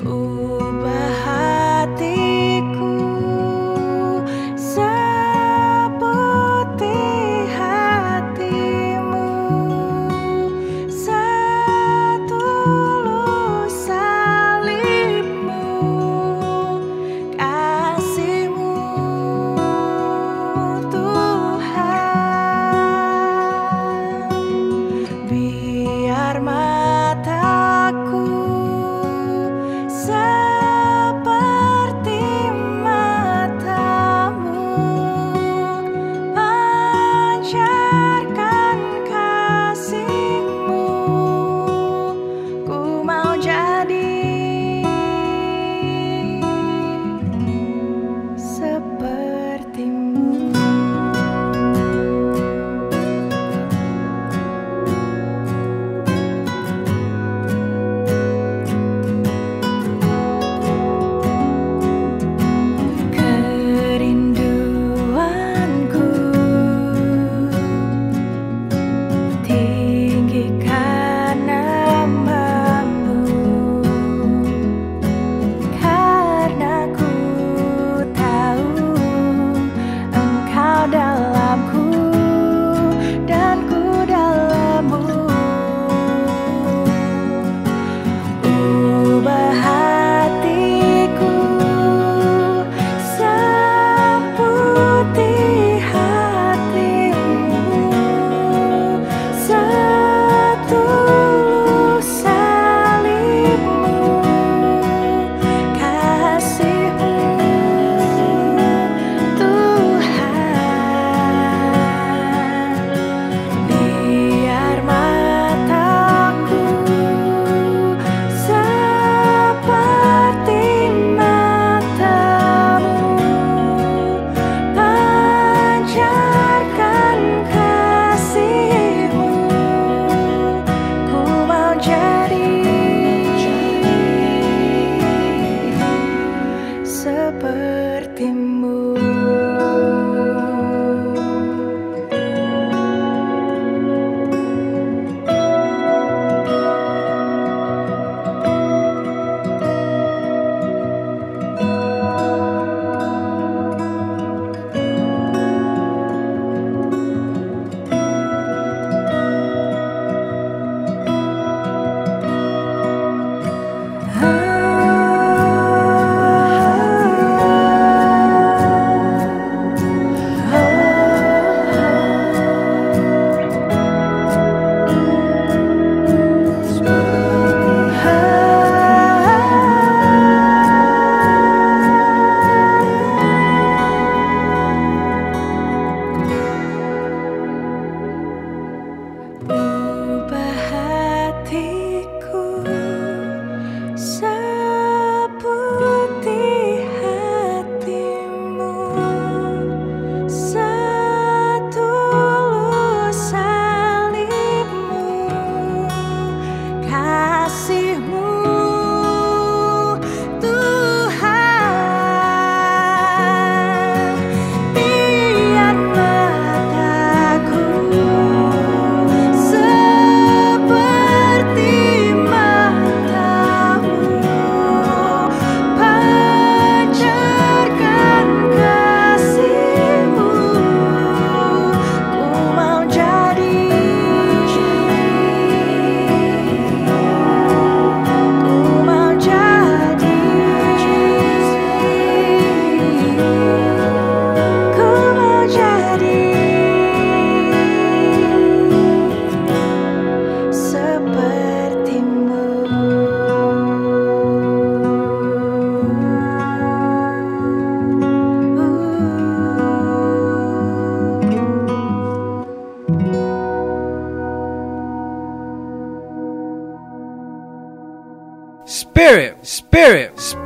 Ubah hatiku seperti hatimu, setulus salibmu, kasihmu Tuhan. Biar mataku seperti matamu, pancarkan kasihmu, ku mau jadi sepertimu. Kerinduanku tinggikan namamu, karena ku tahu Engkau dalamku dan ku dalammu. Ubah hatiku seperti hatimu, setulus salibmu, kasihmu Tuhan. Biar mataku seperti matamu, pancarkan kasihmu, ku mau jadi sepertimu.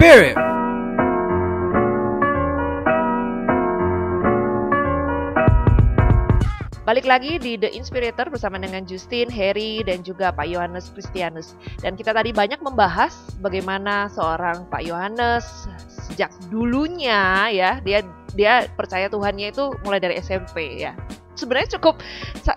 Spirit. Balik lagi di The Inspirator bersama dengan Justin, Harry, dan juga Pak Yohanes Kristianus. Dan kita tadi banyak membahas bagaimana seorang Pak Yohanes sejak dulunya ya, dia percaya Tuhannya itu mulai dari SMP ya. Sebenarnya cukup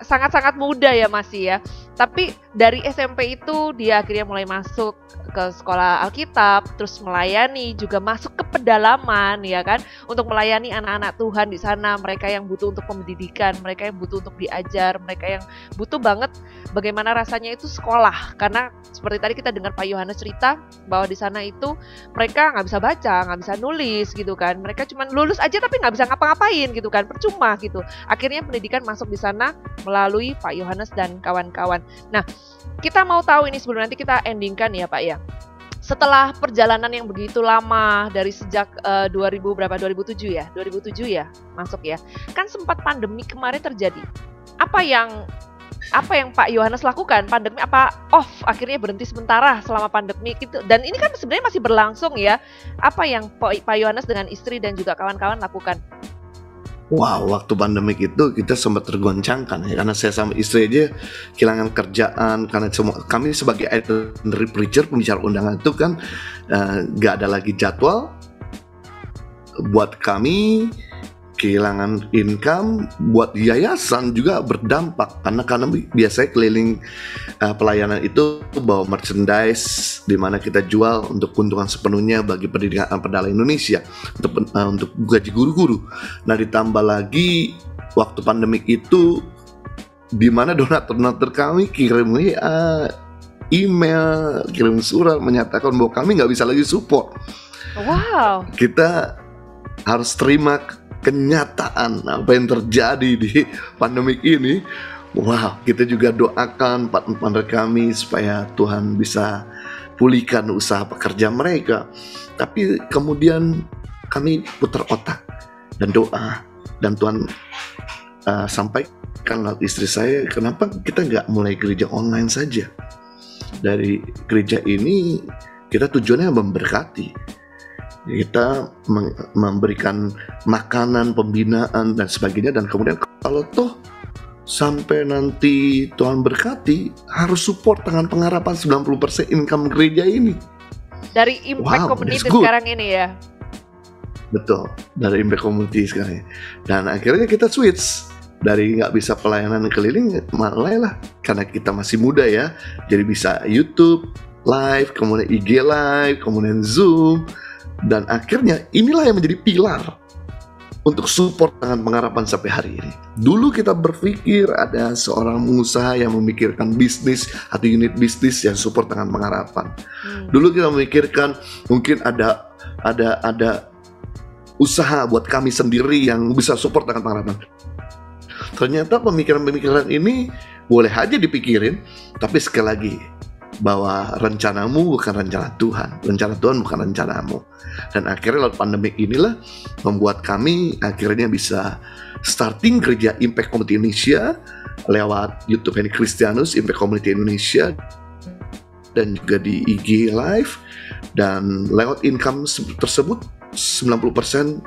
sangat-sangat muda ya masih ya. Tapi dari SMP itu dia akhirnya mulai masuk ke sekolah Alkitab, terus melayani, juga masuk ke pedalaman ya kan, untuk melayani anak-anak Tuhan di sana, mereka yang butuh untuk pendidikan, mereka yang butuh untuk diajar, mereka yang butuh banget bagaimana rasanya itu sekolah. Karena seperti tadi kita dengar Pak Yohanes cerita bahwa di sana itu mereka nggak bisa baca, nggak bisa nulis gitu kan, mereka cuma lulus aja tapi nggak bisa ngapa-ngapain gitu kan, percuma gitu. Akhirnya pendidikan masuk di sana melalui Pak Yohanes dan kawan-kawan. Nah, kita mau tahu ini sebelum nanti kita endingkan ya Pak ya. Setelah perjalanan yang begitu lama dari sejak 2007 ya masuk ya. Kan sempat pandemi kemarin terjadi. Apa yang Pak Yohanes lakukan? Pandemi apa off akhirnya berhenti sementara selama pandemi gitu. Dan ini kan sebenarnya masih berlangsung ya. Apa yang Pak Yohanes dengan istri dan juga kawan-kawan lakukan? Wow, waktu pandemik itu kita sempat tergoncangkan ya, karena saya sama istri aja kehilangan kerjaan karena kami sebagai itinerary preacher, pembicara undangan itu kan gak ada lagi jadwal. Buat kami kehilangan income, buat yayasan juga berdampak karena biasanya keliling pelayanan itu bawa merchandise di mana kita jual untuk keuntungan sepenuhnya bagi pendidikan pedalaman Indonesia untuk gaji guru-guru. Nah, ditambah lagi waktu pandemik itu di mana donatur kami kirim email, kirim surat menyatakan bahwa kami nggak bisa lagi support. Wow. Kita harus terima kenyataan apa yang terjadi di pandemik ini. Wow, kita juga doakan partner kami supaya Tuhan bisa pulihkan usaha pekerja mereka. Tapi kemudian kami putar otak dan doa, dan Tuhan sampaikan lewat istri saya, kenapa kita nggak mulai gereja online saja? Dari gereja ini kita tujuannya memberkati. Kita memberikan makanan, pembinaan dan sebagainya, dan kemudian kalau toh sampai nanti Tuhan berkati, harus support dengan pengharapan 90% income gereja ini. Dari Impact Community sekarang ini ya. Betul, dari Impact Community sekarang. Dan akhirnya kita switch dari nggak bisa pelayanan keliling, malah karena kita masih muda ya, jadi bisa YouTube live, kemudian IG live, kemudian Zoom. Dan akhirnya inilah yang menjadi pilar untuk support dengan pengharapan sampai hari ini. Dulu kita berpikir ada seorang pengusaha yang memikirkan bisnis atau unit bisnis yang support dengan pengharapan. Dulu kita memikirkan mungkin ada usaha buat kami sendiri yang bisa support dengan pengharapan. Ternyata pemikiran-pemikiran ini boleh aja dipikirin, tapi sekali lagi, bahwa rencanamu bukan rencana Tuhan, rencana Tuhan bukan rencanamu. Dan akhirnya lewat pandemik inilah membuat kami akhirnya bisa starting gereja Impact Community Indonesia lewat YouTube Henry Kristianus Impact Community Indonesia, dan juga di IG Live. Dan lewat income tersebut 90%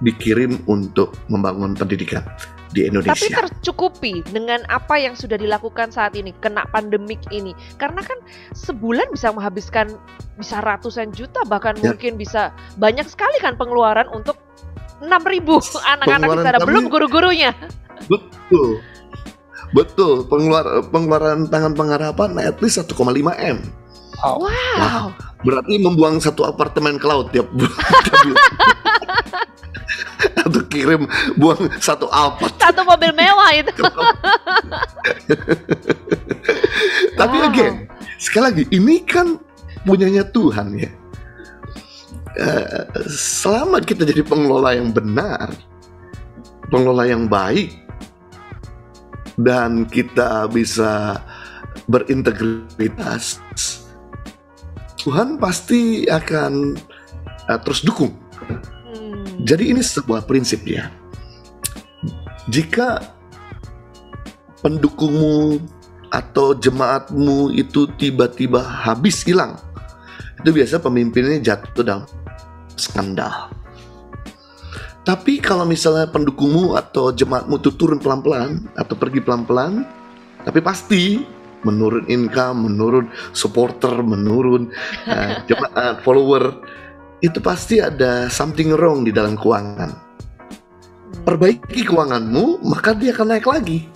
dikirim untuk membangun pendidikan di Indonesia. Tapi tercukupi dengan apa yang sudah dilakukan saat ini, kena pandemik ini. Karena kan sebulan bisa menghabiskan bisa ratusan juta, bahkan mungkin bisa banyak sekali kan pengeluaran untuk 6.000 anak-anak di sana, belum guru-gurunya. Betul. Pengeluaran tangan pengharapan at least 1,5 M. Wow. Berarti membuang satu apartemen ke laut tiap bulan. Atau kirim buang satu Alphard, satu mobil mewah itu. Tapi again, sekali lagi, ini kan punyanya Tuhan ya. Selama kita jadi pengelola yang benar, pengelola yang baik, dan kita bisa berintegritas, Tuhan pasti akan terus dukung. Jadi ini sebuah prinsip ya. Jika pendukungmu atau jemaatmu itu tiba-tiba habis hilang, itu biasa pemimpinnya jatuh dalam skandal. Tapi kalau misalnya pendukungmu atau jemaatmu itu turun pelan-pelan atau pergi pelan-pelan, tapi pasti menurun income, menurun supporter, menurun jemaat, follower, itu pasti ada something wrong di dalam keuangan. Perbaiki keuanganmu, maka dia akan naik lagi.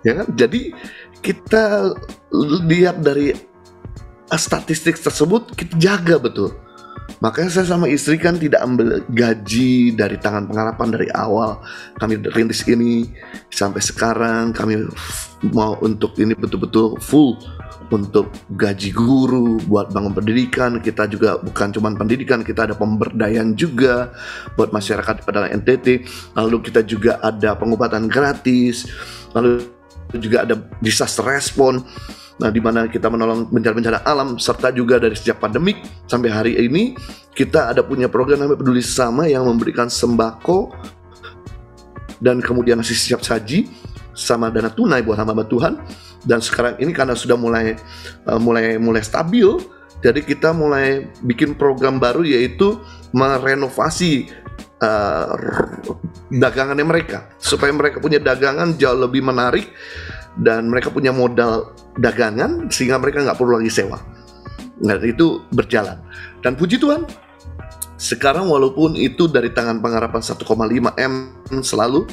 Ya kan? Jadi kita lihat dari statistik tersebut, kita jaga betul. Makanya saya sama istri kan tidak ambil gaji dari tangan pengharapan dari awal. Kami rintis ini sampai sekarang, kami mau untuk ini betul-betul full untuk gaji guru, buat bangun pendidikan. Kita juga bukan cuma pendidikan, kita ada pemberdayaan juga buat masyarakat pada NTT. Lalu kita juga ada pengobatan gratis, lalu juga ada disaster response. Nah, di mana kita menolong bencana-bencana alam, serta juga dari sejak pandemik sampai hari ini kita ada punya program namanya Peduli Sesama yang memberikan sembako dan kemudian nasi siap saji sama dana tunai buat hamba Tuhan. Dan sekarang ini karena sudah mulai stabil, jadi kita mulai bikin program baru, yaitu merenovasi dagangannya mereka supaya mereka punya dagangan jauh lebih menarik dan mereka punya modal dagangan sehingga mereka nggak perlu lagi sewa. Nah, itu berjalan. Dan puji Tuhan, sekarang walaupun itu dari tangan pengharapan 1,5 M selalu,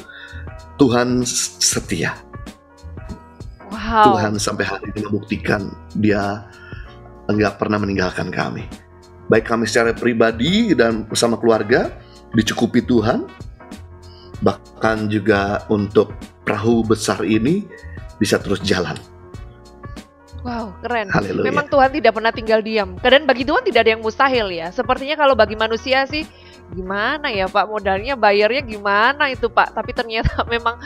Tuhan setia. Wow. Tuhan sampai hari ini membuktikan dia nggak pernah meninggalkan kami. Baik kami secara pribadi dan bersama keluarga dicukupi Tuhan. Bahkan juga untuk perahu besar ini bisa terus jalan. Wow, keren. Haleluya. Memang Tuhan tidak pernah tinggal diam. Dan bagi Tuhan tidak ada yang mustahil ya. Sepertinya kalau bagi manusia sih, gimana ya Pak, modalnya bayarnya gimana itu Pak. Tapi ternyata memang,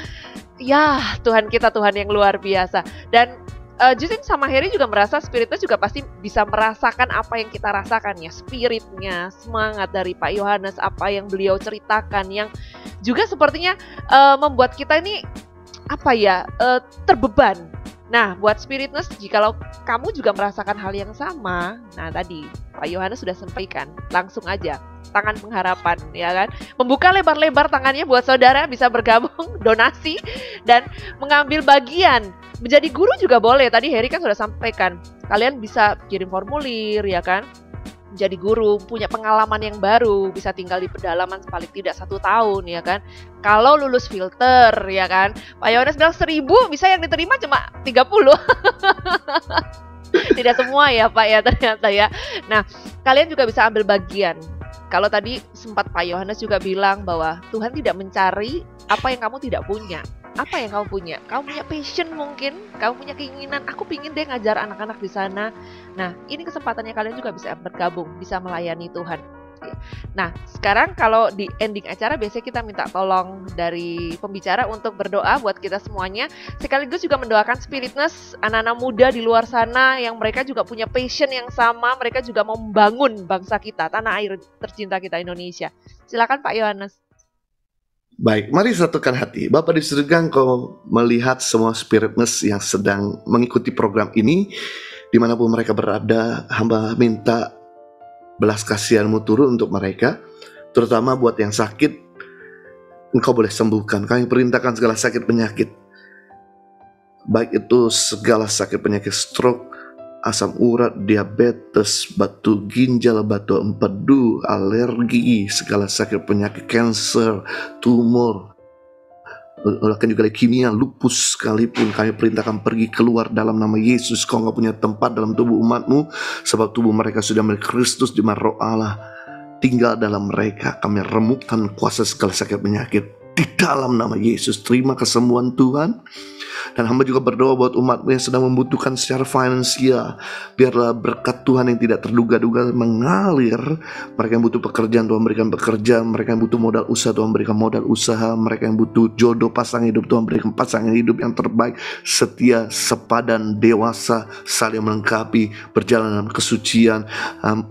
ya Tuhan kita Tuhan yang luar biasa. Dan Justin sama Heri juga merasa spiritnya juga pasti bisa merasakan apa yang kita rasakan ya. Spiritnya, semangat dari Pak Yohanes, apa yang beliau ceritakan, yang juga sepertinya membuat kita ini terbeban. Nah, buat Spiritness, jikalau kamu juga merasakan hal yang sama, nah tadi Pak Yohanes sudah sampaikan, langsung aja tangan pengharapan, ya kan? Membuka lebar-lebar tangannya buat saudara bisa bergabung, donasi, dan mengambil bagian. Menjadi guru juga boleh, tadi Heri kan sudah sampaikan, kalian bisa kirim formulir, ya kan? Jadi guru, punya pengalaman yang baru, bisa tinggal di pedalaman paling tidak 1 tahun, ya kan. Kalau lulus filter, ya kan. Pak Yohanes bilang 1000, bisa yang diterima cuma 30. Tidak semua ya Pak ya ternyata ya. Nah, kalian juga bisa ambil bagian. Kalau tadi sempat Pak Yohanes juga bilang bahwa Tuhan tidak mencari apa yang kamu tidak punya. Apa yang kamu punya? Kamu punya passion mungkin, kamu punya keinginan, aku pingin deh ngajar anak-anak di sana. Nah, ini kesempatannya kalian juga bisa bergabung, bisa melayani Tuhan. Nah, sekarang kalau di ending acara biasanya kita minta tolong dari pembicara untuk berdoa buat kita semuanya. Sekaligus juga mendoakan Spiritness, anak-anak muda di luar sana yang mereka juga punya passion yang sama, mereka juga mau membangun bangsa kita, tanah air tercinta kita Indonesia. Silakan Pak Yohanes. Baik, mari satukan hati. Bapa di surga, Engkau melihat semua Spiritness yang sedang mengikuti program ini, dimanapun mereka berada. Hamba minta belas kasihan-Mu turun untuk mereka, terutama buat yang sakit. Engkau boleh sembuhkan. Kami perintahkan segala sakit penyakit, baik itu segala sakit penyakit stroke, asam urat, diabetes, batu ginjal, batu empedu, alergi, segala sakit penyakit kanker, tumor, bahkan juga leukemia, lupus sekalipun, kami perintahkan pergi keluar dalam nama Yesus. Kau nggak punya tempat dalam tubuh umat-Mu, sebab tubuh mereka sudah milik Kristus, di mana Roh Allah tinggal dalam mereka. Kami remukkan kuasa segala sakit penyakit di dalam nama Yesus. Terima kesembuhan Tuhan. Dan hamba juga berdoa buat umat-Mu yang sedang membutuhkan secara finansial. Biarlah berkat Tuhan yang tidak terduga-duga mengalir. Mereka yang butuh pekerjaan, Tuhan berikan pekerjaan. Mereka yang butuh modal usaha, Tuhan berikan modal usaha. Mereka yang butuh jodoh pasangan hidup, Tuhan berikan pasangan hidup yang terbaik, setia, sepadan, dewasa, saling melengkapi, berjalan dalam kesucian.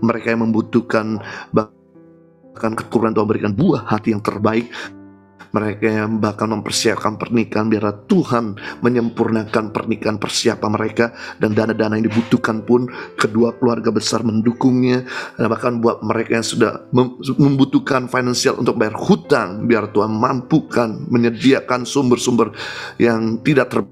Mereka yang membutuhkan bahkan keturunan, Tuhan berikan buah hati yang terbaik. Mereka yang bahkan mempersiapkan pernikahan, biarlah Tuhan menyempurnakan pernikahan persiapan mereka, dan dana-dana yang dibutuhkan pun kedua keluarga besar mendukungnya. Dan bahkan buat mereka yang sudah membutuhkan finansial untuk bayar hutang, biar Tuhan mampukan menyediakan sumber-sumber yang tidak terbatas,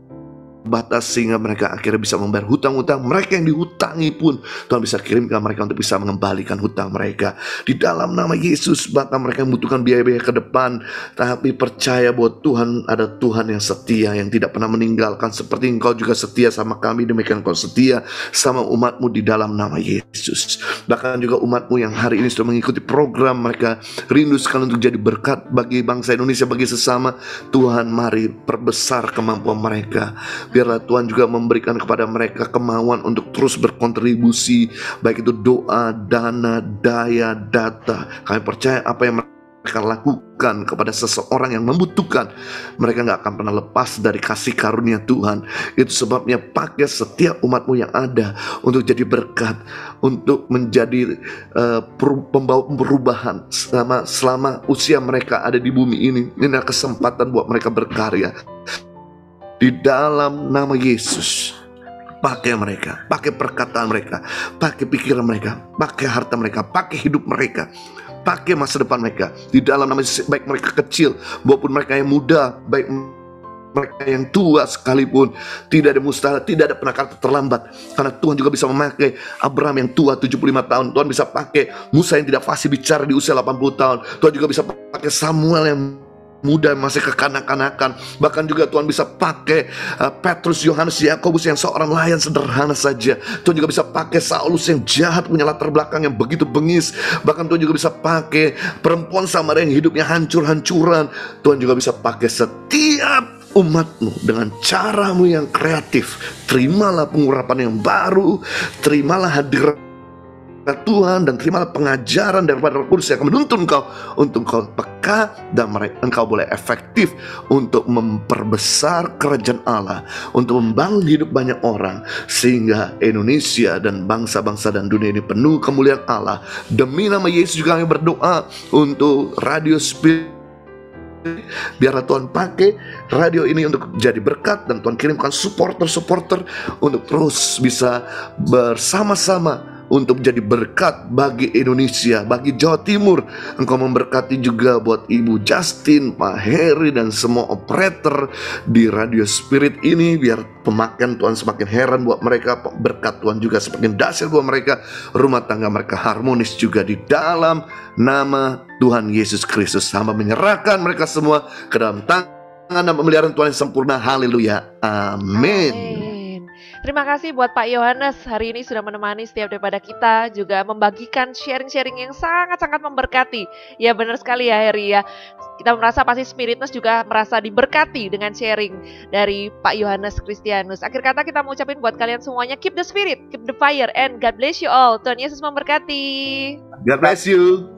sehingga mereka akhirnya bisa membayar hutang-hutang. Mereka yang dihutangi pun Tuhan bisa kirimkan mereka untuk bisa mengembalikan hutang mereka di dalam nama Yesus. Bahkan mereka membutuhkan biaya-biaya ke depan, tapi percaya bahwa Tuhan ada Tuhan yang setia, yang tidak pernah meninggalkan. Seperti Engkau juga setia sama kami, demikian Engkau setia sama umat-Mu di dalam nama Yesus. Bahkan juga umat-Mu yang hari ini sudah mengikuti program, mereka rindu sekali untuk jadi berkat bagi bangsa Indonesia, bagi sesama. Tuhan, mari perbesar kemampuan mereka. Biarlah Tuhan juga memberikan kepada mereka kemauan untuk terus berkontribusi, baik itu doa, dana, daya, data. Kami percaya apa yang mereka lakukan kepada seseorang yang membutuhkan, mereka gak akan pernah lepas dari kasih karunia Tuhan. Itu sebabnya pakai setiap umat-Mu yang ada untuk jadi berkat, untuk menjadi pembawa perubahan selama usia mereka ada di bumi ini. Ini adalah kesempatan buat mereka berkarya. Di dalam nama Yesus, pakai mereka, pakai perkataan mereka, pakai pikiran mereka, pakai harta mereka, pakai hidup mereka, pakai masa depan mereka. Di dalam nama Yesus, baik mereka kecil maupun mereka yang muda, baik mereka yang tua sekalipun, tidak ada mustahil, tidak ada penakar terlambat. Karena Tuhan juga bisa memakai Abraham yang tua 75 tahun. Tuhan bisa pakai Musa yang tidak fasih bicara di usia 80 tahun. Tuhan juga bisa pakai Samuel yang muda, masih kekanak-kanakan. Bahkan juga Tuhan bisa pakai Petrus, Yohanes, Yakobus yang seorang nelayan sederhana saja. Tuhan juga bisa pakai Saulus yang jahat, punya latar belakang yang begitu bengis. Bahkan Tuhan juga bisa pakai perempuan Samaria yang hidupnya hancur-hancuran. Tuhan juga bisa pakai setiap umat-Mu dengan cara-Mu yang kreatif. Terimalah pengurapan yang baru, terimalah hadirat Tuhan, dan terimalah pengajaran daripada Roh Kudus yang akan menuntun Engkau untuk Engkau peka, dan Engkau boleh efektif untuk memperbesar kerajaan Allah, untuk membangun hidup banyak orang, sehingga Indonesia dan bangsa-bangsa dan dunia ini penuh kemuliaan Allah. Demi nama Yesus juga kami berdoa untuk Radio Spirit. Biarlah Tuhan pakai radio ini untuk jadi berkat, dan Tuhan kirimkan supporter-supporter untuk terus bisa bersama-sama untuk jadi berkat bagi Indonesia, bagi Jawa Timur. Engkau memberkati juga buat Ibu Justin, Pak Heri, dan semua operator di Radio Spirit ini. Biar pemakaian Tuhan semakin heran buat mereka, berkat Tuhan juga semakin dahsyat buat mereka, rumah tangga mereka harmonis juga. Di dalam nama Tuhan Yesus Kristus, hamba menyerahkan mereka semua ke dalam tangan dan pemeliharaan Tuhan yang sempurna. Haleluya, amin. Terima kasih buat Pak Yohanes, hari ini sudah menemani setiap daripada kita, juga membagikan sharing-sharing yang sangat-sangat memberkati. Ya benar sekali ya Heri ya. Kita merasa pasti Spiritness juga merasa diberkati dengan sharing dari Pak Yohanes Kristianus. Akhir kata kita mau ucapin buat kalian semuanya, keep the spirit, keep the fire, and God bless you all. Tuhan Yesus memberkati. God bless you.